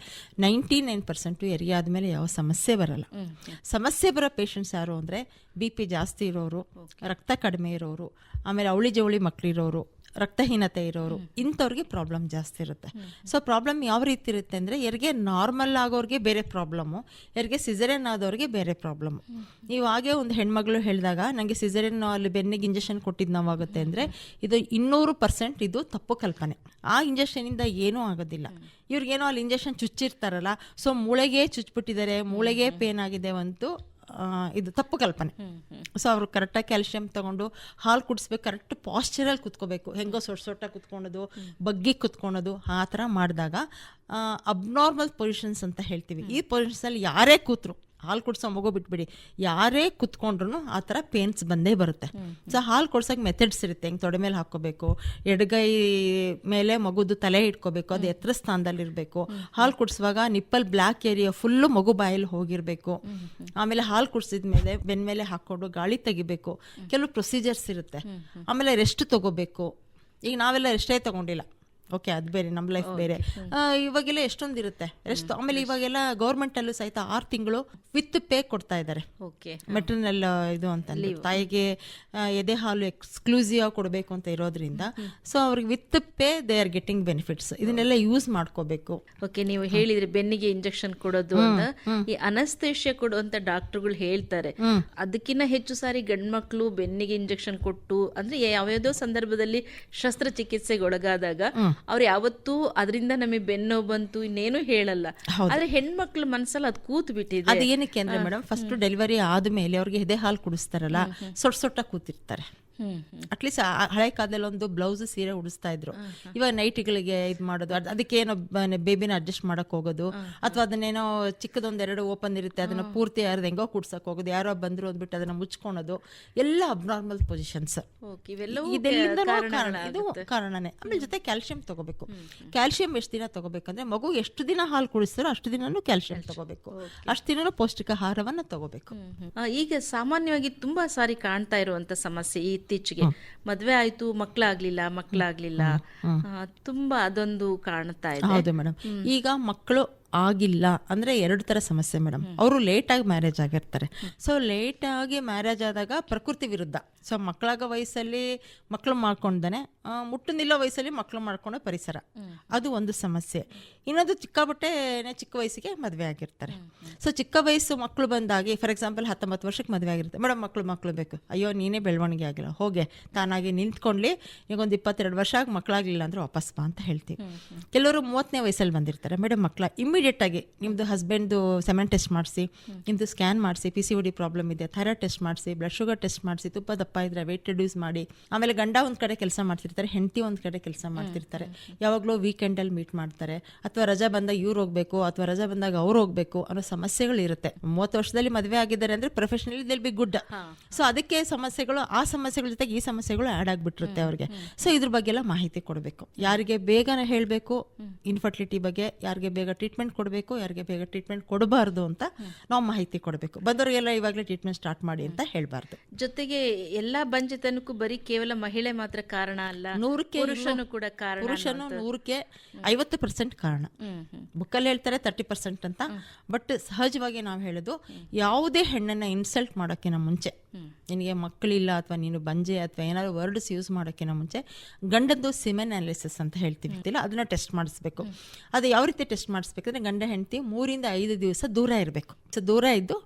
99% ಹೆರಿಗೆ ಆದಮೇಲೆ ಯಾವ ಸಮಸ್ಯೆ ಬರಲ್ಲ. ಸಮಸ್ಯೆ ಬರೋ ಪೇಷಂಟ್ಸ್ ಯಾರು ಅಂದರೆ, BP ಜಾಸ್ತಿ ಇರೋರು, ರಕ್ತ ಕಡಿಮೆ ಇರೋರು, ಆಮೇಲೆ ಅವಳಿ ಜವಳಿ ಮಕ್ಕಳಿರೋರು, ರಕ್ತಹೀನತೆ ಇರೋರು, ಇಂಥವ್ರಿಗೆ ಪ್ರಾಬ್ಲಮ್ ಜಾಸ್ತಿ ಇರುತ್ತೆ. ಸೊ ಪ್ರಾಬ್ಲಮ್ ಯಾವ ರೀತಿ ಇರುತ್ತೆ ಅಂದರೆ, ಹೆರಿಗೆ ನಾರ್ಮಲ್ ಆಗೋರಿಗೆ ಬೇರೆ ಪ್ರಾಬ್ಲಮ್ಮು, ಹೆರಿಗೆ ಸಿಸೇರಿಯನ್ ಆದವ್ರಿಗೆ ಬೇರೆ ಪ್ರಾಬ್ಲಮ್ಮು. ನೀವು ಹಾಗೆ ಒಂದು ಹೆಣ್ಮಗಳು ಹೇಳಿದಾಗ ನನಗೆ ಸಿಸೇರಿಯನ್ ಅಲ್ಲಿ ಬೆನ್ನಿಗೆ ಇಂಜೆಕ್ಷನ್ ಕೊಟ್ಟಿದ್ದು ನೋವಾಗುತ್ತೆ ಅಂದರೆ, ಇದು 200% ಇದು ತಪ್ಪು ಕಲ್ಪನೆ. ಆ ಇಂಜೆಕ್ಷನಿಂದ ಏನೂ ಆಗೋದಿಲ್ಲ. ಇವ್ರಿಗೇನೋ ಅಲ್ಲಿ ಇಂಜೆಕ್ಷನ್ ಚುಚ್ಚಿರ್ತಾರಲ್ಲ, ಸೊ ಮೂಳೆಗೆ ಚುಚ್ಚಿಬಿಟ್ಟಿದ್ದಾರೆ, ಮೂಳೆಗೆ ಪೇನ್ ಆಗಿದೆ ಅಂತು ಇದು ತಪ್ಪು ಕಲ್ಪನೆ. ಸೊ ಅವರು ಕರೆಕ್ಟಾಗಿ ಕ್ಯಾಲ್ಸಿಯಂ ತಗೊಂಡು ಹಾಲು ಕುಡಿಸ್ಬೇಕು, ಕರೆಕ್ಟ್ ಪಾಸ್ಚರಲ್ಲಿ ಕುತ್ಕೋಬೇಕು, ಹೆಂಗೋ ಸೊಟ್ಟ ಕುತ್ಕೊಳೋದು, ಬಗ್ಗಿ ಕುತ್ಕೊಳೋದು, ಆ ಥರ ಮಾಡಿದಾಗ ಅಬ್ನಾರ್ಮಲ್ ಪೊಸಿಷನ್ಸ್ ಅಂತ ಹೇಳ್ತೀವಿ. ಈ ಪೊಸಿಷನ್ಸಲ್ಲಿ ಯಾರೇ ಕೂತ್ರು, ಹಾಲು ಕುಡ್ಸೋ ಮಗು ಬಿಟ್ಬಿಡಿ, ಯಾರೇ ಕುತ್ಕೊಂಡ್ರು ಆ ಥರ ಪೇನ್ಸ್ ಬಂದೇ ಬರುತ್ತೆ. ಸೊ ಹಾಲು ಕೊಡ್ಸೋಕೆ ಮೆಥಡ್ಸ್ ಇರುತ್ತೆ. ಹೆಂಗೆ ತೊಡೆ ಮೇಲೆ ಹಾಕ್ಕೋಬೇಕು, ಎಡಗೈ ಮೇಲೆ ಮಗುದು ತಲೆ ಇಟ್ಕೋಬೇಕು, ಅದು ಎತ್ತರ ಸ್ಥಾನದಲ್ಲಿರಬೇಕು. ಹಾಲು ಕುಡಿಸುವಾಗ ನಿಪ್ಪಲ್ ಬ್ಲ್ಯಾಕ್ ಏರಿಯಾ ಫುಲ್ಲು ಮಗು ಬಾಯಲ್ಲಿ ಹೋಗಿರಬೇಕು. ಆಮೇಲೆ ಹಾಲು ಕುಡಿಸಿದ ಮೇಲೆ ಬೆನ್ನ ಮೇಲೆ ಹಾಕ್ಕೊಂಡು ಗಾಳಿ ತೆಗಿಬೇಕು. ಕೆಲವು ಪ್ರೊಸೀಜರ್ಸ್ ಇರುತ್ತೆ. ಆಮೇಲೆ ರೆಸ್ಟ್ ತಗೋಬೇಕು. ಈಗ ನಾವೆಲ್ಲ ರೆಸ್ಟೇ ತಗೊಂಡಿಲ್ಲ, ಓಕೆ, ಅದು ಬೇರೆ, ನಮ್ಮ ಲೈಫ್ ಬೇರೆ. ಇವಾಗೆಲ್ಲ ಎಷ್ಟೊಂದು ಇರುತ್ತೆ ರೆಸ್ಟ್. ಆಮೇಲೆ ಇವಾಗೆಲ್ಲ ಗೌರ್ಮೆಂಟಲ್ಲೂ ಸಹಿತ 6 ತಿಂಗಳು ವಿತ್ ಪೇ ಕೊಡ್ತಾ ಇದ್ದಾರೆ. ಮೆಟರ್ನಲ್ ಇದು ಅಂತ ತಾಯಿಗೆ ಎದೆ ಹಾಲು ಎಕ್ಸ್ಕ್ಲೂಸಿವ್ ಆಗಿ ಕೊಡಬೇಕು ಅಂತ ಇರೋದ್ರಿಂದ, ಸೊ ಅವ್ರಿಗೆ with pay they are getting benefits. ಇದನ್ನೆಲ್ಲ ಯೂಸ್ ಮಾಡ್ಕೋಬೇಕು. ಓಕೆ, ನೀವು ಹೇಳಿದ್ರೆ ಬೆನ್ನಿಗೆ ಇಂಜೆಕ್ಷನ್ ಕೊಡೋದು ಅಂತ, ಈ ಅನಸ್ತೇಷಿಯಾ ಕೊಡುವಂತ ಡಾಕ್ಟರ್ಗಳು ಹೇಳ್ತಾರೆ. ಅದಕ್ಕಿಂತ ಹೆಚ್ಚು ಸಾರಿ ಗಂಡ್ಮಕ್ಳು ಬೆನ್ನಿಗೆ ಇಂಜೆಕ್ಷನ್ ಕೊಟ್ಟು, ಅಂದ್ರೆ ಯಾವ್ಯಾವ್ದೋ ಸಂದರ್ಭದಲ್ಲಿ ಶಸ್ತ್ರಚಿಕಿತ್ಸೆಗೆ ಒಳಗಾದಾಗ ಅವ್ರು ಯಾವತ್ತೂ ಅದರಿಂದ ನಮಗೆ ಬೆನ್ನೋ ಬಂತು ಇನ್ನೇನು ಹೇಳಲ್ಲ. ಆದ್ರೆ ಹೆಣ್ಮಕ್ಳು ಮನ್ಸಲ್ಲಿ ಅದು ಕೂತ್ ಬಿಟ್ಟಿದೆ. ಅದು ಏನಕ್ಕೆ ಅಂದ್ರೆ ಮೇಡಮ್, ಫಸ್ಟ್ ಡೆಲಿವರಿ ಆದ್ಮೇಲೆ ಅವ್ರಿಗೆ ಎದೆ ಹಾಲು ಕುಡಿಸ್ತಾರಲ್ಲ, ಸೊಟ್ಟ ಕೂತಿರ್ತಾರೆ. ಅಟ್ಲೀಸ್ಟ್ ಹಳೆ ಕಾಲದಲ್ಲಿ ಒಂದು ಬ್ಲೌಸ್ ಸೀರೆ ಉಡಿಸ್ತಾ ಇದ್ರು. ಇವಾಗ ನೈಟಿಗಳಿಗೆ ಇದು ಮಾಡೋದು, ಅದಕ್ಕೇನೋ ಬೇಬಿನ ಅಡ್ಜಸ್ಟ್ ಮಾಡಕ್ ಹೋಗೋದು, ಅಥವಾ ಅದನ್ನೇನೋ ಚಿಕ್ಕದೊಂದೆರಡು ಓಪನ್ ಇರುತ್ತೆ, ಅದನ್ನ ಪೂರ್ತಿ ಯಾರು ಹೆಂಗೋ ಕುಡ್ಸಕ್ ಹೋಗೋದು, ಯಾರೋ ಬಂದ್ರು ಅಂದ್ಬಿಟ್ಟು ಅದನ್ನ ಮುಚ್ಕೊಳೋದು, ಎಲ್ಲ ಅಬ್ನಾರ್ಮಲ್ ಪೊಸಿಷನ್ಸ್. ಇದು ಕಾರಣನೇ. ಆಮೇಲೆ ಜೊತೆ ಕ್ಯಾಲ್ಸಿಯಂ ತಗೋಬೇಕು. ಕ್ಯಾಲ್ಸಿಯಂ ಎಷ್ಟು ದಿನ ತಗೋಬೇಕಂದ್ರೆ, ಮಗು ಎಷ್ಟು ದಿನ ಹಾಲು ಕುಡಿಸ್ತಾರೋ ಅಷ್ಟು ದಿನನೂ ಕ್ಯಾಲ್ಸಿಯಂ ತಗೋಬೇಕು, ಅಷ್ಟು ದಿನನೂ ಪೌಷ್ಟಿಕ ಆಹಾರವನ್ನ ತಗೋಬೇಕು. ಈಗ ಸಾಮಾನ್ಯವಾಗಿ ತುಂಬಾ ಸಾರಿ ಕಾಣ್ತಾ ಇರುವಂತ ಸಮಸ್ಯೆ, ಇತ್ತೀಚೆಗೆ ಮದ್ವೆ ಆಯ್ತು, ಮಕ್ಕಳಾಗ್ಲಿಲ್ಲ, ತುಂಬಾ ಅದೊಂದು ಕಾಣ್ತಾ ಇದೆ. ಹೌದು ಮೇಡಮ್. ಈಗ ಮಕ್ಕಳು ಆಗಿಲ್ಲ ಅಂದ್ರೆ 2 ತರ ಸಮಸ್ಯೆ ಮೇಡಮ್. ಅವರು ಲೇಟ್ ಆಗಿ ಮ್ಯಾರೇಜ್ ಆಗಿರ್ತಾರೆ. ಸೊ ಲೇಟ್ ಆಗಿ ಮ್ಯಾರೇಜ್ ಆದಾಗ ಪ್ರಕೃತಿ ವಿರುದ್ಧ. ಸೊ ಮಕ್ಕಳಾಗ ವಯಸ್ಸಲ್ಲಿ ಮಕ್ಕಳು ಮಾಡ್ಕೊಂಡಾನೆ, ಮುಟ್ಟು ನಿಲ್ಲೋ ವಯಸ್ಸಲ್ಲಿ ಮಕ್ಕಳು ಮಾಡ್ಕೊಂಡ ಪರಿಸರ, ಅದು ಒಂದು ಸಮಸ್ಯೆ. ಇನ್ನೊಂದು ಚಿಕ್ಕ ವಯಸ್ಸಿಗೆ ಮದುವೆ ಆಗಿರ್ತಾರೆ. ಸೊ ಚಿಕ್ಕ ವಯಸ್ಸು ಮಕ್ಕಳು ಬಂದಾಗಿ, ಫಾರ್ ಎಕ್ಸಾಂಪಲ್ 19 ವರ್ಷಕ್ಕೆ ಮದುವೆ ಆಗಿರುತ್ತೆ. ಮೇಡಮ್ ಮಕ್ಕಳು ಬೇಕು, ಅಯ್ಯೋ ನೀನೇ ಬೆಳವಣಿಗೆ ಆಗಿಲ್ಲ, ಹೋಗೆ ತಾನಾಗಿ ನಿಂತ್ಕೊಂಡ್ಲಿ, ಈಗ ಒಂದು 22 ವರ್ಷ ಆಗಿ ಮಕ್ಕಳಾಗ್ಲಿಲ್ಲ ಅಂದ್ರೆ ವಾಪಸ್ ಬಾ ಅಂತ ಹೇಳ್ತೀವಿ. ಕೆಲವರು 30ನೇ ವಯಸ್ಸಲ್ಲಿ ಬಂದಿರ್ತಾರೆ, ಮೇಡಮ್ ಮಕ್ಕಳ ಇಮಿಡಿಯೇಟ್ ಆಗಿ ನಿಮ್ಮದು ಹಸ್ಬೆಂಡ್ದು ಸೆಮೆನ್ ಟೆಸ್ಟ್ ಮಾಡಿಸಿ, ನಿಮ್ಮದು ಸ್ಕ್ಯಾನ್ ಮಾಡಿಸಿ, PCOD ಪ್ರಾಬ್ಲಮ್ ಇದೆ, ಥೈರಾಯ್ಡ್ ಟೆಸ್ಟ್ ಮಾಡಿಸಿ, ಬ್ಲಡ್ ಶುಗರ್ ಟೆಸ್ಟ್ ಮಾಡಿಸಿ, ತುಪ್ಪ ದಪ್ಪ ಇದ್ರೆ ವೆಯ್ಟ್ ರಿಡ್ಯೂಸ್ ಮಾಡಿ. ಆಮೇಲೆ ಗಂಡ ಒಂದು ಕಡೆ ಕೆಲಸ ಮಾಡ್ತಿರ್ತಾರೆ, ಹೆಂಡತಿ ಒಂದು ಕಡೆ ಕೆಲಸ ಮಾಡ್ತಿರ್ತಾರೆ, ಯಾವಾಗಲೂ ವೀಕೆಂಡಲ್ಲಿ ಮೀಟ್ ಮಾಡ್ತಾರೆ, ಅಥವಾ ರಜಾ ಬಂದಾಗ ಇವ್ರು ಹೋಗ್ಬೇಕು ಅಥವಾ ರಜಾ ಬಂದಾಗ ಅವ್ರು ಹೋಗ್ಬೇಕು ಅನ್ನೋ ಸಮಸ್ಯೆಗಳು ಇರುತ್ತೆ. 30 ವರ್ಷದಲ್ಲಿ ಮದುವೆ ಆಗಿದ್ದಾರೆ ಅಂದರೆ professionally will be good. So ಅದಕ್ಕೆ ಸಮಸ್ಯೆಗಳು, ಆ ಸಮಸ್ಯೆಗಳ ಜೊತೆಗೆ ಈ ಸಮಸ್ಯೆಗಳು ಆ್ಯಡ್ ಆಗಿಬಿಟ್ಟಿರುತ್ತೆ ಅವ್ರಿಗೆ. ಸೊ ಇದ್ರ ಬಗ್ಗೆ ಎಲ್ಲ ಮಾಹಿತಿ ಕೊಡಬೇಕು. ಯಾರಿಗೆ ಬೇಗನೆ ಹೇಳಬೇಕು ಇನ್ಫರ್ಟಿಲಿಟಿ ಬಗ್ಗೆ, ಯಾರಿಗೆ ಬೇಗ ಟ್ರೀಟ್ಮೆಂಟ್ ಕೊಡಬೇಕು, ಯಾರಿಗೆ ಬೇಗ ಟ್ರೀಟ್ಮೆಂಟ್ ಕೊಡಬಾರ್ದು ಅಂತ ನಾವು ಮಾಹಿತಿ ಕೊಡಬೇಕು. ಬಂದವರಿಗೆಲ್ಲ ಇವಾಗಲೇ ಟ್ರೀಟ್ಮೆಂಟ್ ಸ್ಟಾರ್ಟ್ ಮಾಡಿ ಅಂತ ಹೇಳಬಾರ್ದು. ಜೊತೆಗೆ ಎಲ್ಲಾ ಬಂಜೆತನಕ್ಕೂ ಬರೀ ಕೇವಲ ಮಹಿಳೆ ಮಾತ್ರ ಕಾರಣ ಅಲ್ಲ, ಪುರುಷನು ಕೂಡ ಕಾರಣ. ಪುರುಷನು 100ಕ್ಕೆ 50% ಕಾರಣ. ಬುಕ್ಕಲ್ಲಿ ಹೇಳ್ತಾರೆ 30% ಅಂತ. ಬಟ್ ಸಹಜವಾಗಿ ನಾವು ಹೇಳೋದು, ಯಾವುದೇ ಹೆಣ್ಣನ್ನ ಇನ್ಸಲ್ಟ್ ಮಾಡೋಕ್ಕಿಂತ ಮುಂಚೆ, ನಿನಗೆ ಮಕ್ಕಳಿಲ್ಲ ಅಥವಾ ನೀನು ಬಂಜೆ ಅಥವಾ ಏನಾದ್ರು ವರ್ಡ್ಸ್ ಯೂಸ್ ಮಾಡೋಕ್ಕಿಂತ ಮುಂಚೆ ಗಂಡದ್ದು ಸಿಮೆನ್ ಅನಾಲಿಸಿಸ್ ಅಂತ ಹೇಳ್ತೀವಿ, ಅದನ್ನ ಟೆಸ್ಟ್ ಮಾಡಿಸ್ಬೇಕು. ಅದು ಯಾವ ರೀತಿ ಟೆಸ್ಟ್ ಮಾಡಿಸ್ಬೇಕಂದ್ರೆ, ಗಂಡ ಹೆಂಡತಿ 3 ರಿಂದ 5 ದಿವಸ ದೂರ ಇರಬೇಕು. ಸೊ ದೂರ ಇದ್ದು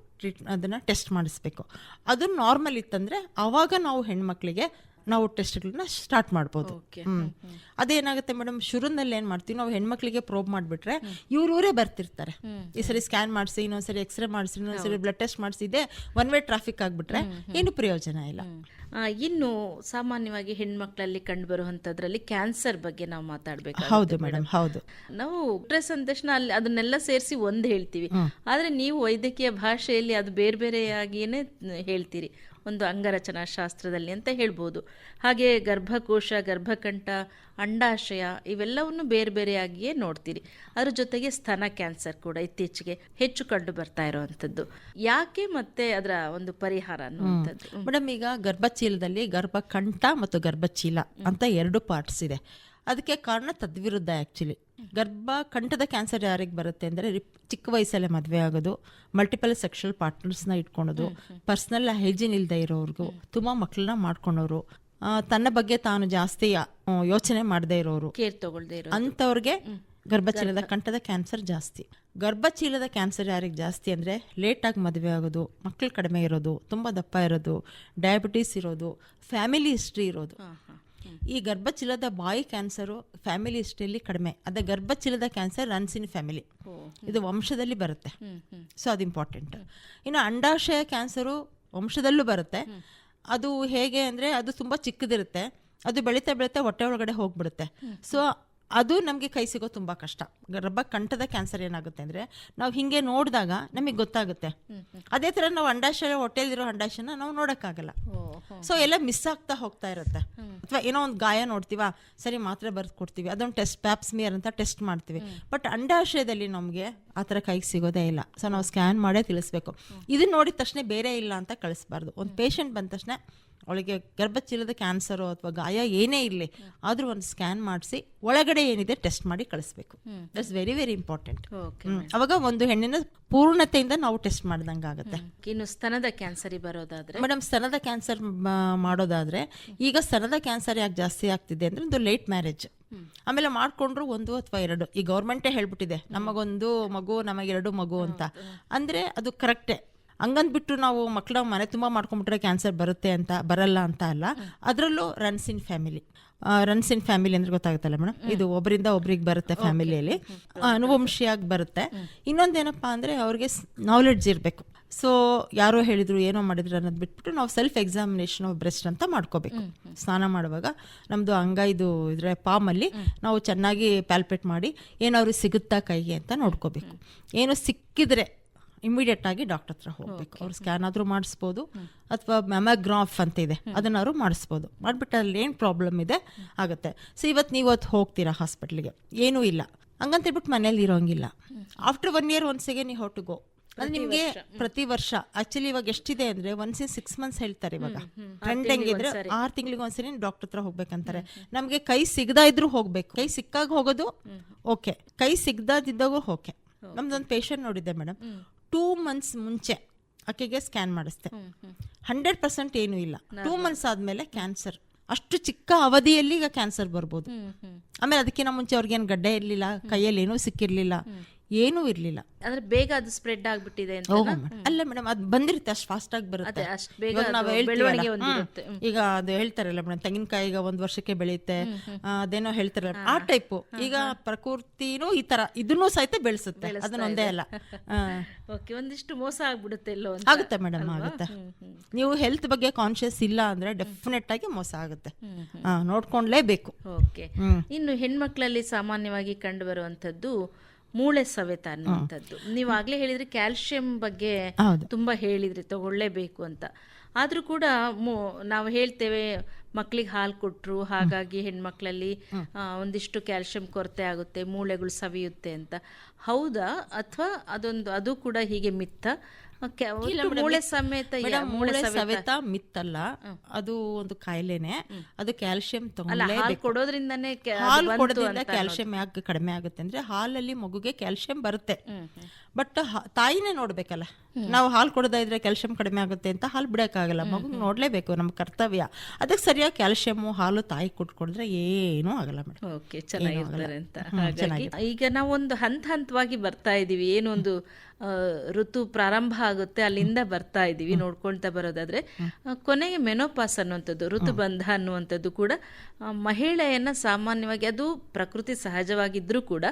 ಅದನ್ನು ಟೆಸ್ಟ್ ಮಾಡಿಸ್ಬೇಕು. ಅದು ನಾರ್ಮಲ್ ಇತ್ತಂದರೆ ಆವಾಗ ನಾವು ಹೆಣ್ಮಕ್ಳಿಗೆ ನಾವು ಟೆಸ್ಟ್ಗಳನ್ನ ಸ್ಟಾರ್ಟ್ ಮಾಡ್ಬೋದು. ಅದೇನಾಗುತ್ತೆ ಮೇಡಮ್, ಶುರುನಲ್ಲಿ ಏನು ಮಾಡ್ತೀವಿ ನಾವು, ಹೆಣ್ಮಕ್ಳಿಗೆ ಪ್ರೋಬ್ ಮಾಡಿಬಿಟ್ರೆ ಇವರೇ ಬರ್ತಿರ್ತಾರೆ, ಈ ಸರಿ ಸ್ಕ್ಯಾನ್ ಮಾಡಿಸಿ, ಇನ್ನೊಂದ್ಸರಿ ಎಕ್ಸ್ರೇ ಮಾಡಿಸಿ, ಇನ್ನೊಂದ್ಸರಿ ಬ್ಲಡ್ ಟೆಸ್ಟ್ ಮಾಡಿಸಿದೆ, ಒನ್ ವೇ ಟ್ರಾಫಿಕ್ ಆಗಿಬಿಟ್ರೆ ಏನು ಪ್ರಯೋಜನ ಇಲ್ಲ. ಇನ್ನು ಸಾಮಾನ್ಯವಾಗಿ ಹೆಣ್ಮಕ್ಳಲ್ಲಿ ಕಂಡುಬರುವಂತದ್ರಲ್ಲಿ ಕ್ಯಾನ್ಸರ್ ಬಗ್ಗೆ ನಾವು ಮಾತಾಡ್ಬೇಕು. ಹೌದು ಮೇಡಮ್, ಹೌದು. ನಾವು ಸ್ಟ್ರೆಸ್ ಅಂದ ತಕ್ಷಣ ಅಲ್ಲಿ ಅದನ್ನೆಲ್ಲ ಸೇರಿಸಿ ಒಂದು ಹೇಳ್ತೀವಿ, ಆದ್ರೆ ನೀವು ವೈದ್ಯಕೀಯ ಭಾಷೆಯಲ್ಲಿ ಅದು ಬೇರೆ ಬೇರೆಯಾಗಿಯೇ ಹೇಳ್ತೀರಿ, ಒಂದು ಅಂಗರಚನಾ ಶಾಸ್ತ್ರದಲ್ಲಿ ಅಂತ ಹೇಳ್ಬೋದು. ಹಾಗೆ ಗರ್ಭಕೋಶ, ಗರ್ಭಕಂಠ, ಅಂಡಾಶಯ ಇವೆಲ್ಲವನ್ನು ಬೇರೆ ಬೇರೆಯಾಗಿಯೇ ನೋಡ್ತೀರಿ. ಅದ್ರ ಜೊತೆಗೆ ಸ್ತನ ಕ್ಯಾನ್ಸರ್ ಕೂಡ ಇತ್ತೀಚೆಗೆ ಹೆಚ್ಚು ಕಂಡು ಬರ್ತಾ ಇರುವಂಥದ್ದು. ಯಾಕೆ ಮತ್ತೆ ಅದರ ಒಂದು ಪರಿಹಾರ ಅನ್ನುವಂಥದ್ದು? ಮೇಡಮ್, ಈಗ ಗರ್ಭಚೀಲದಲ್ಲಿ ಗರ್ಭಕಂಠ ಮತ್ತು ಗರ್ಭಚೀಲ ಅಂತ 2 ಪಾರ್ಟ್ಸ್ ಇದೆ. ಅದಕ್ಕೆ ಕಾರಣ ತದ್ವಿರುದ್ಧ. ಆ್ಯಕ್ಚುಲಿ ಗರ್ಭಕಂಠದ ಕ್ಯಾನ್ಸರ್ ಯಾರಿಗೆ ಬರುತ್ತೆ ಅಂದರೆ, ಚಿಕ್ಕ ವಯಸ್ಸಲ್ಲೇ ಮದುವೆ ಆಗೋದು, ಮಲ್ಟಿಪಲ್ ಸೆಕ್ಷುವಲ್ ಪಾರ್ಟ್ನರ್ಸ್ನ ಇಟ್ಕೊಳೋದು, ಪರ್ಸ್ನಲ್ ಹೈಜೀನ್ ಇಲ್ಲದೆ ಇರೋರ್ಗು, ತುಂಬ ಮಕ್ಕಳನ್ನ ಮಾಡ್ಕೊಳೋರು, ತನ್ನ ಬಗ್ಗೆ ತಾನು ಜಾಸ್ತಿ ಯೋಚನೆ ಮಾಡದೇ ಇರೋರು, ಕೇರ್ ತಗೊಳ್ದೇ ಇರೋ ಅಂಥವ್ರಿಗೆ ಗರ್ಭಚೀಲದ ಕಂಠದ ಕ್ಯಾನ್ಸರ್ ಜಾಸ್ತಿ. ಗರ್ಭಚೀಲದ ಕ್ಯಾನ್ಸರ್ ಯಾರಿಗೆ ಜಾಸ್ತಿ ಅಂದರೆ, ಲೇಟಾಗಿ ಮದುವೆ ಆಗೋದು, ಮಕ್ಕಳು ಕಡಿಮೆ ಇರೋದು, ತುಂಬ ದಪ್ಪ ಇರೋದು, ಡಯಾಬಿಟೀಸ್ ಇರೋದು, ಫ್ಯಾಮಿಲಿ ಹಿಸ್ಟ್ರಿ ಇರೋದು. ಈ ಗರ್ಭಚೀಲದ ಬಾಯಿ ಕ್ಯಾನ್ಸರು ಫ್ಯಾಮಿಲಿ ಹಿಸ್ಟ್ರಿಯಲ್ಲಿ ಕಡಿಮೆ. ಅದೇ ಗರ್ಭಚೀಲದ ಕ್ಯಾನ್ಸರ್ ರನ್ಸ್ ಇನ್ ಫ್ಯಾಮಿಲಿ, ಇದು ವಂಶದಲ್ಲಿ ಬರುತ್ತೆ. ಸೊ ಅದು ಇಂಪಾರ್ಟೆಂಟ್. ಇನ್ನು ಅಂಡಾಶಯ ಕ್ಯಾನ್ಸರು ವಂಶದಲ್ಲೂ ಬರುತ್ತೆ. ಅದು ಹೇಗೆ ಅಂದರೆ, ಅದು ತುಂಬ ಚಿಕ್ಕದಿರುತ್ತೆ, ಅದು ಬೆಳೀತಾ ಬೆಳೀತಾ ಹೊಟ್ಟೆ ಒಳಗಡೆ ಹೋಗ್ಬಿಡುತ್ತೆ. ಸೊ ಅದು ನಮಗೆ ಕೈ ಸಿಗೋ ತುಂಬ ಕಷ್ಟ. ಗರ್ಭಕಂಠದ ಕ್ಯಾನ್ಸರ್ ಏನಾಗುತ್ತೆ ಅಂದರೆ, ನಾವು ಹಿಂಗೆ ನೋಡಿದಾಗ ನಮಗೆ ಗೊತ್ತಾಗುತ್ತೆ. ಅದೇ ಥರ ನಾವು ಅಂಡಾಶಯ, ಹೊಟ್ಟೆಲಿರೋ ಅಂಡಾಶಯನ ನಾವು ನೋಡೋಕ್ಕಾಗಲ್ಲ. ಸೊ ಎಲ್ಲ ಮಿಸ್ ಆಗ್ತಾ ಹೋಗ್ತಾ ಇರುತ್ತೆ. ಅಥವಾ ಏನೋ ಒಂದು ಗಾಯ ನೋಡ್ತೀವ, ಸರಿ ಮಾತ್ರೆ ಬರೆದು ಕೊಡ್ತೀವಿ, ಅದೊಂದು ಟೆಸ್ಟ್, ಪ್ಯಾಪ್ಸ್ಮಿಯರ್ ಅಂತ ಟೆಸ್ಟ್ ಮಾಡ್ತೀವಿ. ಬಟ್ ಅಂಡಾಶಯದಲ್ಲಿ ನಮಗೆ ಆ ಥರ ಕೈಗೆ ಸಿಗೋದೇ ಇಲ್ಲ. ಸೊ ನಾವು ಸ್ಕ್ಯಾನ್ ಮಾಡೇ ತಿಳಿಸ್ಬೇಕು. ಇದನ್ನ ನೋಡಿದ ತಕ್ಷಣ ಬೇರೆ ಇಲ್ಲ ಅಂತ ಕಳಿಸ್ಬಾರ್ದು. ಒಂದು ಪೇಷಂಟ್ ಬಂದ ತಕ್ಷಣ ಅವಳಿಗೆ ಗರ್ಭಚೀಲದ ಕ್ಯಾನ್ಸರು ಅಥವಾ ಗಾಯ ಏನೇ ಇರಲಿ ಆದರೂ ಒಂದು ಸ್ಕ್ಯಾನ್ ಮಾಡಿಸಿ ಒಳಗಡೆ ಏನಿದೆ ಟೆಸ್ಟ್ ಮಾಡಿ ಕಳಿಸ್ಬೇಕು. That's very very important. ಅವಾಗ ಒಂದು ಹೆಣ್ಣಿನ ಪೂರ್ಣತೆಯಿಂದ ನಾವು ಟೆಸ್ಟ್ ಮಾಡ್ದಂಗೆ ಆಗುತ್ತೆ. ಇನ್ನು ಸ್ತನದ ಕ್ಯಾನ್ಸರ್ ಬರೋದಾದ್ರೆ ಮೇಡಮ್, ಸ್ತನದ ಕ್ಯಾನ್ಸರ್ ಮಾಡೋದಾದ್ರೆ, ಈಗ ಸ್ತನದ ಕ್ಯಾನ್ಸರ್ ಯಾಕೆ ಜಾಸ್ತಿ ಆಗ್ತಿದೆ ಅಂದರೆ, ಒಂದು ಲೇಟ್ ಮ್ಯಾರೇಜ್, ಆಮೇಲೆ ಮಾಡ್ಕೊಂಡ್ರು 1 ಅಥವಾ 2. ಈ ಗೌರ್ಮೆಂಟೇ ಹೇಳ್ಬಿಟ್ಟಿದೆ, ನಮಗೊಂದು ಮಗು, ನಮಗೆ 2 ಮಗು ಅಂತ. ಅಂದರೆ ಅದು ಕರೆಕ್ಟೇ. ಹಂಗಂದ್ಬಿಟ್ಟು ನಾವು ಮಕ್ಕಳ ಮನೆ ತುಂಬ ಮಾಡ್ಕೊಂಡ್ಬಿಟ್ರೆ ಕ್ಯಾನ್ಸರ್ ಬರುತ್ತೆ ಅಂತ ಬರಲ್ಲ ಅಂತ ಅಲ್ಲ. ಅದರಲ್ಲೂ runs in family. Runs in family ಅಂದ್ರೆ ಗೊತ್ತಾಗುತ್ತಲ್ಲ ಮೇಡಮ್, ಇದು ಒಬ್ಬರಿಂದ ಒಬ್ರಿಗೆ ಬರುತ್ತೆ, ಫ್ಯಾಮಿಲಿಯಲ್ಲಿ ಅನುವಂಶಿಯಾಗಿ ಬರುತ್ತೆ. ಇನ್ನೊಂದೇನಪ್ಪ ಅಂದರೆ, ಅವ್ರಿಗೆ ನಾಲೆಡ್ಜ್ ಇರಬೇಕು. ಸೊ ಯಾರೋ ಹೇಳಿದ್ರು, ಏನೋ ಮಾಡಿದ್ರು ಅನ್ನೋದು ಬಿಟ್ಬಿಟ್ಟು ನಾವು ಸೆಲ್ಫ್ ಎಕ್ಸಾಮಿನೇಷನ್ ಆಫ್ ಬ್ರೆಸ್ಟ್ ಅಂತ ಮಾಡ್ಕೋಬೇಕು. ಸ್ನಾನ ಮಾಡುವಾಗ ನಮ್ಮದು ಅಂಗೈದು ಇದ್ರೆ ಪಾಮಲ್ಲಿ ನಾವು ಚೆನ್ನಾಗಿ ಪ್ಯಾಲ್ಪೇಟ್ ಮಾಡಿ ಏನಾದ್ರು ಸಿಗುತ್ತಾ ಕೈಗೆ ಅಂತ ನೋಡ್ಕೋಬೇಕು. ಏನು ಸಿಕ್ಕಿದ್ರೆ ಇಮಿಡಿಯೇಟ್ ಆಗಿ ಡಾಕ್ಟರ್ ಹತ್ರ ಹೋಗ್ಬೇಕು. ಅವ್ರು ಸ್ಕ್ಯಾನ್ ಆದರೂ ಮಾಡಿಸ್ಬೋದು, ಅಥವಾ ಮ್ಯಾಮೋಗ್ರಾಫ್ ಅಂತ ಇದೆ, ಅದನ್ನಾದ್ರು ಮಾಡಿಸ್ಬೋದು. ಮಾಡಿಬಿಟ್ಟು ಅಲ್ಲಿ ಏನು ಪ್ರಾಬ್ಲಮ್ ಇದೆ ಆಗುತ್ತೆ. ಸೊ ಇವತ್ತು ಹೋಗ್ತೀರಾ ಹಾಸ್ಪಿಟ್ಲಿಗೆ, ಏನೂ ಇಲ್ಲ ಹಂಗಂತ ಹೇಳ್ಬಿಟ್ಟು ಮನೇಲಿ ಇರೋಂಗಿಲ್ಲ. ಆಫ್ಟರ್ 1 year ಒನ್ಸಿಗೆ ನೀವು ಹೌ ಟು ಗೋ. ಅದು ನಿಮಗೆ ಪ್ರತಿ ವರ್ಷ ಆಕ್ಚುಲಿ ಇವಾಗ ಎಷ್ಟಿದೆ ಅಂದರೆ, 1 in 6 months ಹೇಳ್ತಾರೆ. ಇವಾಗ ಟ್ರೆಂಡ್ ಹೆಂಗಿದ್ರೆ 6 ತಿಂಗಳಿಗೆ ಒಂದ್ಸರಿ ಡಾಕ್ಟರ್ ಹತ್ರ ಹೋಗ್ಬೇಕಂತಾರೆ. ನಮಗೆ ಕೈ ಸಿಗದಾ ಇದ್ರೂ ಹೋಗ್ಬೇಕು. ಕೈ ಸಿಕ್ಕಾಗ ಹೋಗೋದು ಓಕೆ, ಕೈ ಸಿಗದಾದಿದ್ದಾಗೂ ಓಕೆ. ನಮ್ದೊಂದು ಪೇಷಂಟ್ ನೋಡಿದ್ದೆ ಮೇಡಮ್, 2 months ಮುಂಚೆ ಆಕೆಗೆ ಸ್ಕ್ಯಾನ್ ಮಾಡಿಸ್ತೆ, 100% ಏನೂ ಇಲ್ಲ. 2 months ಆದಮೇಲೆ ಕ್ಯಾನ್ಸರ್. ಅಷ್ಟು ಚಿಕ್ಕ ಅವಧಿಯಲ್ಲಿ ಈಗ ಕ್ಯಾನ್ಸರ್ ಬರ್ಬೋದು. ಆಮೇಲೆ ಅದಕ್ಕಿಂತ ಮುಂಚೆ ಅವ್ರಿಗೇನು ಗಡ್ಡೆ ಇರಲಿಲ್ಲ, ಕೈಯಲ್ಲಿ ಏನೂ ಸಿಕ್ಕಿರಲಿಲ್ಲ, ಏನೂ ಇರಲಿಲ್ಲ. ಅಂದ್ರೆ ಬೇಗ ಅದು ಸ್ಪ್ರೆಡ್ ಆಗ್ಬಿಟ್ಟಿದೆ ಅಂತ. ಅಲ್ಲ ಮೇಡಮ್, ಅದು ಬಂದಿರುತ್ತೆ ಅಷ್ಟು ಫಾಸ್ಟ್ ಆಗಿ ಬರುತ್ತೆ. ಅಷ್ಟು ಬೇಗ ಇವಾಗ ನಾವು ಬೆಳವಣಿಗೆ ಹೇಳ್ತೀವಲ್ಲ, ಹೊಂದಿರುತ್ತೆ. ಈಗ ಅದು ಹೇಳ್ತಾರಲ್ಲ ಮೇಡಮ್, ತೆಂಗಿನಕಾಯಿ ಈಗ 1 ವರ್ಷಕ್ಕೆ ಬೆಳೆಯುತ್ತೆ, ಅದೇನೋ ಹೇಳ್ತಾರಲ್ಲ, ಆ ಟೈಪು. ಈಗ ಪ್ರಕೃತಿನೂ ಈ ತರ ಇದನ್ನೂ ಸಹಿತ ಬೆಳೆಸುತ್ತೆ, ಅದನ್ನೊಂದೇ ಅಲ್ಲ. ಓಕೆ, ಒಂದಿಷ್ಟು ಮೋಸ ಆಗ್ಬಿಡುತ್ತೆ ಎಲ್ಲೋ ಅಂತ. ಆಗುತ್ತೆ ಮೇಡಮ್, ಆಗುತ್ತೆ. ನೀವು ಹೆಲ್ತ್ ಬಗ್ಗೆ ಕಾನ್ಶಿಯಸ್ ಇಲ್ಲ ಅಂದ್ರೆ ಡೆಫಿನೆಟ್ ಆಗಿ ಮೋಸ ಆಗುತ್ತೆ, ನೋಡ್ಕೊಂಡ್ಲೇಬೇಕು. ಓಕೆ, ಇನ್ನು ಹೆಣ್ಮಕ್ಳಲ್ಲಿ ಸಾಮಾನ್ಯವಾಗಿ ಕಂಡು ಬರುವಂತದ್ದು ಮೂಳೆ ಸವೆತ ಅನ್ನುವಂಥದ್ದು. ನೀವು ಆಗ್ಲೇ ಹೇಳಿದ್ರಿ ಕ್ಯಾಲ್ಸಿಯಂ ಬಗ್ಗೆ ತುಂಬಾ ಹೇಳಿದ್ರಿ, ತಗೊಳ್ಳೇಬೇಕು ಅಂತ. ಆದ್ರೂ ಕೂಡ ನಾವು ಹೇಳ್ತೇವೆ ಮಕ್ಕಳಿಗೆ ಹಾಲು ಕೊಟ್ಟರು, ಹಾಗಾಗಿ ಹೆಣ್ಮಕ್ಳಲ್ಲಿ ಒಂದಿಷ್ಟು ಕ್ಯಾಲ್ಸಿಯಂ ಕೊರತೆ ಆಗುತ್ತೆ, ಮೂಳೆಗಳು ಸವಿಯುತ್ತೆ ಅಂತ. ಹೌದಾ, ಅಥವಾ ಅದು ಕೂಡ ಹೀಗೆ ಮಿತ್ತ? ಮೂಳೆ ಸಮೇತ ಮೂಳೆ ಸವೆತ ಮಿತ್ತಲ್ಲ, ಅದು ಒಂದು ಕಾಯಿಲೆನೆ. ಅದು ಕ್ಯಾಲ್ಸಿಯಂ ಕೊಡೋದ್ರಿಂದಾನೇ, ಹಾಲು ಕೊಡೋದ್ರಿಂದ ಕ್ಯಾಲ್ಸಿಯಂ ಯಾಕೆ ಕಡಿಮೆ ಆಗುತ್ತೆ ಅಂದ್ರೆ, ಹಾಲಲ್ಲಿ ಮಗುಗೆ ಕ್ಯಾಲ್ಸಿಯಂ ಬರುತ್ತೆ, ಬಟ್ ತಾಯಿನೇ ನೋಡ್ಬೇಕಲ್ಲ. ನಾವು ಹಾಲು ಕೊಡೋದಾ ಇದ್ರೆ ಕ್ಯಾಲ್ಸಿಯಂ ಕಡಿಮೆ ಆಗುತ್ತೆ ಅಂತ ಹಾಲು ಬಿಡಕ್ಕಾಗಲ್ಲ, ಮಗು ನೋಡ್ಲೇಬೇಕು, ನಮ್ಮ ಕರ್ತವ್ಯ. ಅದಕ್ಕೆ ಸರಿಯಾಗಿ ಕ್ಯಾಲ್ಸಿಯಂ ಹಾಲು ತಾಯಿ ಕೊಟ್ಕೊಡಿದ್ರೆ ಏನೂ ಆಗಲ್ಲ ಮೇಡಮ್. ಓಕೆ, ಚೆನ್ನಾಗಿರ್ತಾರೆ ಅಂತ. ಹಾಗಾಗಿ ಈಗ ನಾವು ಒಂದು ಹಂತವಾಗಿ ಬರ್ತಾ ಇದೀವಿ, ಏನೊಂದು ಋತು ಪ್ರಾರಂಭ ಆಗುತ್ತೆ ಅಲ್ಲಿಂದ ಬರ್ತಾ ಇದೀವಿ ನೋಡ್ಕೊಳ್ತಾ ಬರೋದಾದ್ರೆ, ಕೊನೆಗೆ ಮೆನೋಪಾಸ್ ಅನ್ನುವಂಥದ್ದು, ಋತುಬಂಧ ಅನ್ನುವಂಥದ್ದು ಕೂಡ ಮಹಿಳೆಯನ್ನ ಸಾಮಾನ್ಯವಾಗಿ, ಅದು ಪ್ರಕೃತಿ ಸಹಜವಾಗಿದ್ರೂ ಕೂಡ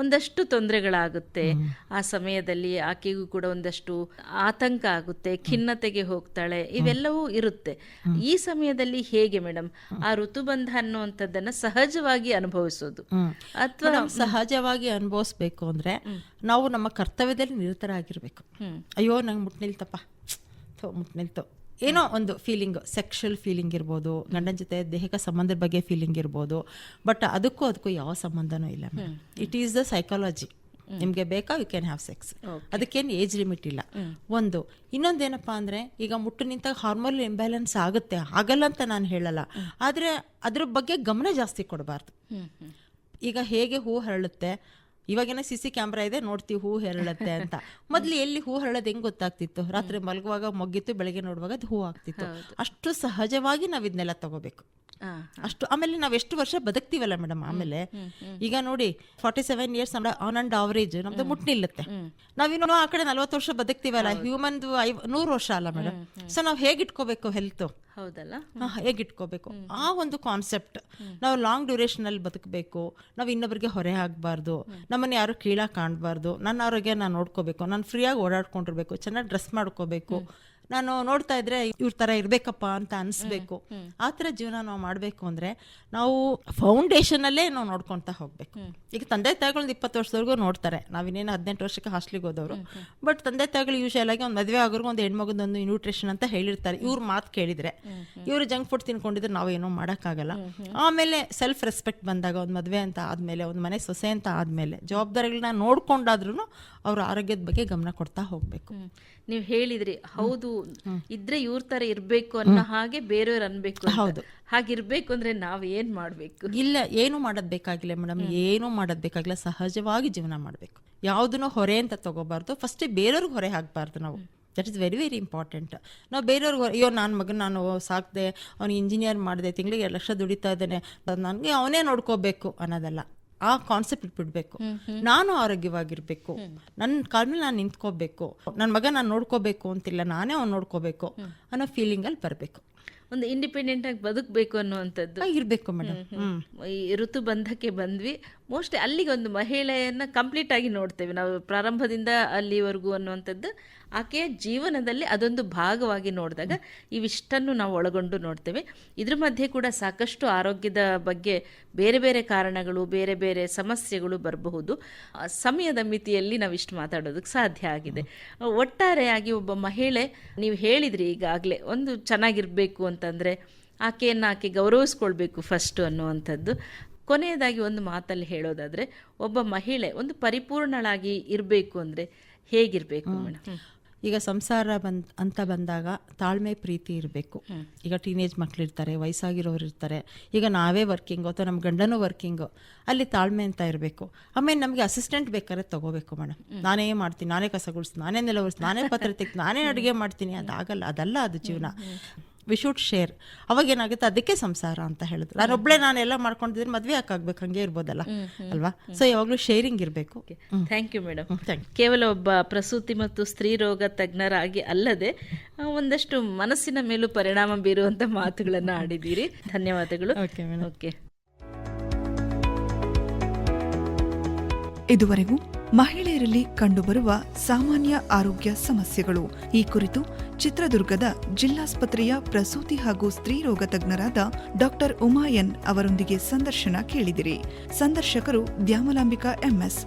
ಒಂದಷ್ಟು ತೊಂದರೆಗಳಾಗುತ್ತೆ. ಆ ಸಮಯದಲ್ಲಿ ಆಕೆಗೂ ಕೂಡ ಒಂದಷ್ಟು ಆತಂಕ ಆಗುತ್ತೆ, ಖಿನ್ನತೆಗೆ ಹೋಗ್ತಾಳೆ, ಇವೆಲ್ಲವೂ ಇರುತ್ತೆ. ಈ ಸಮಯದಲ್ಲಿ ಹೇಗೆ ಮೇಡಮ್ ಆ ಋತುಬಂಧ ಅನ್ನುವಂಥದ್ದನ್ನ ಸಹಜವಾಗಿ ಅನುಭವಿಸೋದು? ಅಥವಾ ಸಹಜವಾಗಿ ಅನುಭವಿಸ್ಬೇಕು ಅಂದ್ರೆ ನಾವು ನಮ್ಮ ಕರ್ತವ್ಯದಲ್ಲಿ ನಿರತರಾಗಿರ್ಬೇಕು. ಅಯ್ಯೋ ನಂಗೆ ಮುಟ್ನಿಲ್ತಪ್ಪ, ಮುಟ್ನಿಲ್ತು, ಏನೋ ಒಂದು ಫೀಲಿಂಗ್, ಸೆಕ್ಷುವಲ್ ಫೀಲಿಂಗ್ ಇರ್ಬೋದು, ಗಂಡನ ಜೊತೆ ದೇಹಿಕ ಸಂಬಂಧದ ಬಗ್ಗೆ ಫೀಲಿಂಗ್ ಇರ್ಬೋದು, ಬಟ್ ಅದಕ್ಕೂ ಯಾವ ಸಂಬಂಧನೂ ಇಲ್ಲ. It is the psychology. ನಿಮ್ಗೆ ಬೇಕಾ ಯು ಕ್ಯಾನ್ ಹ್ಯಾವ್ ಸೆಕ್ಸ್, ಅದಕ್ಕೇನು ಏಜ್ ಲಿಮಿಟ್ ಇಲ್ಲ. ಒಂದು ಇನ್ನೊಂದೇನಪ್ಪ ಅಂದ್ರೆ, ಈಗ ಮುಟ್ಟು ನಿಂತಾಗ ಹಾರ್ಮೋನಲ್ ಇಂಬ್ಯಾಲೆನ್ಸ್ ಆಗುತ್ತೆ, ಆಗಲ್ಲ ಅಂತ ನಾನು ಹೇಳಲ್ಲ, ಆದ್ರೆ ಅದ್ರ ಬಗ್ಗೆ ಗಮನ ಜಾಸ್ತಿ ಕೊಡಬಾರ್ದು. ಈಗ ಹೇಗೆ ಹೂ ಹರಳುತ್ತೆ, ಇವಾಗೇನೋ CC ಕ್ಯಾಮ್ರಾ ಇದೆ, ನೋಡ್ತೀವಿ ಹೂ ಹರಳುತ್ತೆ ಅಂತ. ಮೊದ್ಲು ಎಲ್ಲಿ ಹೂ ಹರಳೋದು ಹೆಂಗ್ ಗೊತ್ತಾಗ್ತಿತ್ತು? ರಾತ್ರಿ ಮಲಗುವಾಗ ಮೊಗ್ಗಿತ್ತು, ಬೆಳಗ್ಗೆ ನೋಡುವಾಗ ಅದು ಹೂ ಆಗ್ತಿತ್ತು. ಅಷ್ಟು ಸಹಜವಾಗಿ ನಾವ್ ಇದನ್ನೆಲ್ಲ ತಗೋಬೇಕು. ಅಷ್ಟು. ಆಮೇಲೆ ನಾವ್ ಎಷ್ಟು ವರ್ಷ ಬದುಕ್ತಿವಲ್ಲ ಮೇಡಮ್. ಆಮೇಲೆ ಈಗ ನೋಡಿ 47 ಇಯರ್ಸ್ ಆನ್ ಅಂಡ್ ಅವರೇಜ್ ನಮ್ದು ಮುಟ್ಟು ನಿಲ್ಲುತ್ತೆ. ನಾವಿನ್ನು ಆ ಕಡೆ 40 ವರ್ಷ ಬದುಕ್ತಿವಲ್ಲ, ಹ್ಯೂಮನ್ 100 ವರ್ಷ ಅಲ್ಲ ಮೇಡಮ್. ಸೊ ನಾವ್ ಹೇಗಿಟ್ಕೋಬೇಕು ಹೆಲ್ತ್? ಹೌದಲ್ಲ, ಹೇಗಿಟ್ಕೋಬೇಕು? ಆ ಒಂದು ಕಾನ್ಸೆಪ್ಟ್. ನಾವು ಲಾಂಗ್ ಡ್ಯೂರೇಷನ್ ಅಲ್ಲಿ ಬದುಕಬೇಕು, ನಾವು ಇನ್ನೊಬ್ಬರಿಗೆ ಹೊರೆ ಆಗ್ಬಾರ್ದು, ನಮ್ಮನ್ನ ಯಾರು ಕೀಳಾಗಿ ಕಾಣಬಾರ್ದು, ನನ್ನ ಆರೋಗ್ಯ ನಾನು ನೋಡ್ಕೋಬೇಕು, ನಾನು ಫ್ರೀಯಾಗಿ ಓಡಾಡ್ಕೊಂಡಿರ್ಬೇಕು, ಚೆನ್ನಾಗಿ ಡ್ರೆಸ್ ಮಾಡ್ಕೋಬೇಕು, ನಾನು ನೋಡ್ತಾ ಇದ್ರೆ ಇವ್ರ ತರ ಇರ್ಬೇಕಪ್ಪ ಅಂತ ಅನ್ಸ್ಬೇಕು. ಆ ತರ ಜೀವನ ನಾವು ಮಾಡ್ಬೇಕು ಅಂದ್ರೆ ನಾವು ಫೌಂಡೇಶನ್ ಅಲ್ಲೇ ನಾವು ನೋಡ್ಕೊಂತ ಹೋಗ್ಬೇಕು. ಈಗ ತಂದೆ ತಾಯಿಗಳನ್ನ 20 ವರ್ಷದವರೆಗೂ ನೋಡ್ತಾರೆ, ನಾವಿನ್ನೇನು 18 ವರ್ಷಕ್ಕೆ ಹಾಸ್ಟ್ಲಿಗೆ ಹೋದವರು. ಬಟ್ ತಂದೆ ತಾಯಿಗಳು ಯೂಶಲ್ ಆಗಿ ಒಂದು ಮದುವೆ ಆಗೋರ್ಗು ಒಂದು ಹೆಣ್ಮಗದೊಂದು ನ್ಯೂಟ್ರಿಷನ್ ಅಂತ ಹೇಳಿರ್ತಾರೆ. ಇವ್ರ ಮಾತು ಕೇಳಿದ್ರೆ, ಇವ್ರು ಜಂಕ್ ಫುಡ್ ತಿನ್ಕೊಂಡಿದ್ರೆ ನಾವೇನೋ ಮಾಡೋಕ್ಕಾಗಲ್ಲ. ಆಮೇಲೆ ಸೆಲ್ಫ್ ರೆಸ್ಪೆಕ್ಟ್ ಬಂದಾಗ, ಒಂದು ಮದುವೆ ಅಂತ ಆದ್ಮೇಲೆ, ಒಂದು ಮನೆ ಸೊಸೆ ಅಂತ ಆದ್ಮೇಲೆ, ಜವಾಬ್ದಾರಿಗಳನ್ನ ನೋಡ್ಕೊಂಡಾದ್ರೂ ಅವ್ರ ಆರೋಗ್ಯದ ಬಗ್ಗೆ ಗಮನ ಕೊಡ್ತಾ ಹೋಗ್ಬೇಕು. ನೀವು ಹೇಳಿದ್ರಿ, ಹೌದು, ಇದ್ರೆ ಇವ್ರ ತರ ಇರ್ಬೇಕು ಅನ್ನೋ ಹಾಗೆ ಬೇರೆಯವ್ರು ಅನ್ಬೇಕು. ಹೌದು, ಹಾಗಿರ್ಬೇಕು ಅಂದ್ರೆ ನಾವ್ ಏನ್ ಮಾಡ್ಬೇಕು? ಇಲ್ಲ, ಏನು ಮಾಡೋದ್ ಬೇಕಾಗಿಲ್ಲ ಮೇಡಮ್, ಏನು ಮಾಡೋದ್ ಬೇಕಾಗಿಲ್ಲ. ಸಹಜವಾಗಿ ಜೀವನ ಮಾಡ್ಬೇಕು, ಯಾವ್ದನ್ನೋ ಹೊರೆ ಅಂತ ತಗೋಬಾರ್ದು. ಫಸ್ಟ್ ಬೇರೆಯವ್ರಿಗೆ ಹೊರೆ ಹಾಕ್ಬಾರ್ದು ನಾವು. That is very very important. ನಾವು ಬೇರೆಯವ್ರಿಗೆ, ಅಯ್ಯೋ ನನ್ನ ಮಗನ ನಾನು ಸಾಕ್ದೆ, ಅವ್ನು ಇಂಜಿನಿಯರ್ ಮಾಡಿದೆ, ತಿಂಗಳಿಗೆ 2 ಲಕ್ಷ ದುಡಿತಾ ಇದ್ದಾನೆ, ನನಗೆ ಅವನೇ ನೋಡ್ಕೋಬೇಕು ಅನ್ನೋದಲ್ಲ. ಆ ಕಾನ್ಸೆಪ್ಟ್ ಬಿಡ್ಬೇಕು. ನಾನು ಆರೋಗ್ಯವಾಗಿರ್ಬೇಕು, ನನ್ನ ಕಾಲ ಮೇಲೆ ನಾನು ನಿಂತ್ಕೋಬೇಕು, ನನ್ನ ಮಗ ನಾನು ನೋಡ್ಕೋಬೇಕು ಅಂತಿಲ್ಲ, ನಾನೇ ಅವ್ನು ನೋಡ್ಕೋಬೇಕು ಅನ್ನೋ ಫೀಲಿಂಗ್ ಅಲ್ಲಿ ಬರಬೇಕು. ಒಂದು ಇಂಡಿಪೆಂಡೆಂಟ್ ಆಗಿ ಬದುಕಬೇಕು ಅನ್ನುವಂಥದ್ದು ಇರಬೇಕು ಮೇಡಮ್. ಈ ಋತುಬಂಧಕ್ಕೆ ಬಂದ್ವಿ, ಮೋಸ್ಟ್ಲಿ ಅಲ್ಲಿಗೆ ಒಂದು ಮಹಿಳೆಯನ್ನ ಕಂಪ್ಲೀಟ್ ಆಗಿ ನೋಡ್ತೇವೆ ನಾವು, ಪ್ರಾರಂಭದಿಂದ ಅಲ್ಲಿವರೆಗೂ ಅನ್ನುವಂಥದ್ದು ಆಕೆಯ ಜೀವನದಲ್ಲಿ ಅದೊಂದು ಭಾಗವಾಗಿ ನೋಡಿದಾಗ ಇವಿಷ್ಟನ್ನು ನಾವು ಒಳಗೊಂಡು ನೋಡ್ತೇವೆ. ಇದ್ರ ಮಧ್ಯೆ ಕೂಡ ಸಾಕಷ್ಟು ಆರೋಗ್ಯದ ಬಗ್ಗೆ ಬೇರೆ ಬೇರೆ ಕಾರಣಗಳು, ಬೇರೆ ಬೇರೆ ಸಮಸ್ಯೆಗಳು ಬರಬಹುದು. ಸಮಯದ ಮಿತಿಯಲ್ಲಿ ನಾವು ಇಷ್ಟು ಮಾತಾಡೋದಕ್ಕೆ ಸಾಧ್ಯ ಆಗಿದೆ. ಒಟ್ಟಾರೆಯಾಗಿ ಒಬ್ಬ ಮಹಿಳೆ, ನೀವು ಹೇಳಿದ್ರಿ ಈಗಾಗಲೇ, ಒಂದು ಚೆನ್ನಾಗಿರ್ಬೇಕು ಅಂತಂದರೆ ಆಕೆ ಗೌರವಿಸ್ಕೊಳ್ಬೇಕು ಫಸ್ಟು ಅನ್ನುವಂಥದ್ದು. ಕೊನೆಯದಾಗಿ ಒಂದು ಮಾತಲ್ಲಿ ಹೇಳೋದಾದರೆ, ಒಬ್ಬ ಮಹಿಳೆ ಒಂದು ಪರಿಪೂರ್ಣಳಾಗಿ ಇರಬೇಕು ಅಂದರೆ ಹೇಗಿರಬೇಕು ಮೇಡಮ್? ಈಗ ಸಂಸಾರ ಅಂತ ಬಂದಾಗ ತಾಳ್ಮೆ, ಪ್ರೀತಿ ಇರಬೇಕು. ಈಗ ಟೀನೇಜ್ ಮಕ್ಳಿರ್ತಾರೆ, ವಯಸ್ಸಾಗಿರೋರು ಇರ್ತಾರೆ, ಈಗ ನಾವೇ ವರ್ಕಿಂಗು ಅಥವಾ ನಮ್ಮ ಗಂಡನೂ ವರ್ಕಿಂಗು, ಅಲ್ಲಿ ತಾಳ್ಮೆ ಅಂತ ಇರಬೇಕು. ಆಮೇಲೆ ನಮಗೆ ಅಸಿಸ್ಟೆಂಟ್ ಬೇಕಾದ್ರೆ ತಗೋಬೇಕು ಮೇಡಮ್. ನಾನೇ ಮಾಡ್ತೀನಿ, ನಾನೇ ಕಸ ಗುಡಿಸ್ತೀನಿ, ನಾನೇ ನೆಲ ಒರೆಸ್ತೀನಿ, ನಾನೇ ಪತ್ರ ತೆಗ್ದು, ನಾನೇ ಅಡುಗೆ ಮಾಡ್ತೀನಿ, ಅದಾಗಲ್ಲ, ಅದಲ್ಲ ಅದು ಜೀವನ. We should share. ಅವಾಗ ಏನಾಗುತ್ತೆ, ಅದಕ್ಕೆ ಸಂಸಾರ ಅಂತ ಹೇಳಿದ್ರು. ನಾನೊಬ್ಳೆ ನಾನೆಲ್ಲ ಮಾಡ್ಕೊಂಡಿದ್ರೆ ಮದ್ವೆ ಯಾಕಾಗ್ಬೇಕು, ಹಂಗೆ ಇರ್ಬೋದಲ್ಲ ಅಲ್ವಾ? ಸೊ ಯಾವಾಗಲೂ ಶೇರಿಂಗ್ ಇರಬೇಕು. Thank you madam. Thank you. ಕೇವಲ ಒಬ್ಬ ಪ್ರಸೂತಿ ಮತ್ತು ಸ್ತ್ರೀ ರೋಗ ತಜ್ಞರಾಗಿ ಅಲ್ಲದೆ ಒಂದಷ್ಟು ಮನಸ್ಸಿನ ಮೇಲೂ ಪರಿಣಾಮ ಬೀರುವಂತ ಮಾತುಗಳನ್ನು ಆಡಿದ್ದೀರಿ. ಧನ್ಯವಾದಗಳು. Okay madam. ಓಕೆ. ಇದುವರೆಗೂ ಮಹಿಳೆಯರಲ್ಲಿ ಕಂಡುಬರುವ ಸಾಮಾನ್ಯ ಆರೋಗ್ಯ ಸಮಸ್ಯೆಗಳು ಈ ಕುರಿತು ಚಿತ್ರದುರ್ಗದ ಜಿಲ್ಲಾಸ್ಪತ್ರೆಯ ಪ್ರಸೂತಿ ಹಾಗೂ ಸ್ತ್ರೀ ರೋಗ ತಜ್ಞರಾದ ಡಾಕ್ಟರ್ ಉಮಾ ಎನ್ ಅವರೊಂದಿಗೆ ಸಂದರ್ಶನ ಕೇಳಿದಿರಿ. ಸಂದರ್ಶಕರು ದ್ಯಾಮಲಾಂಬಿಕಾ MS.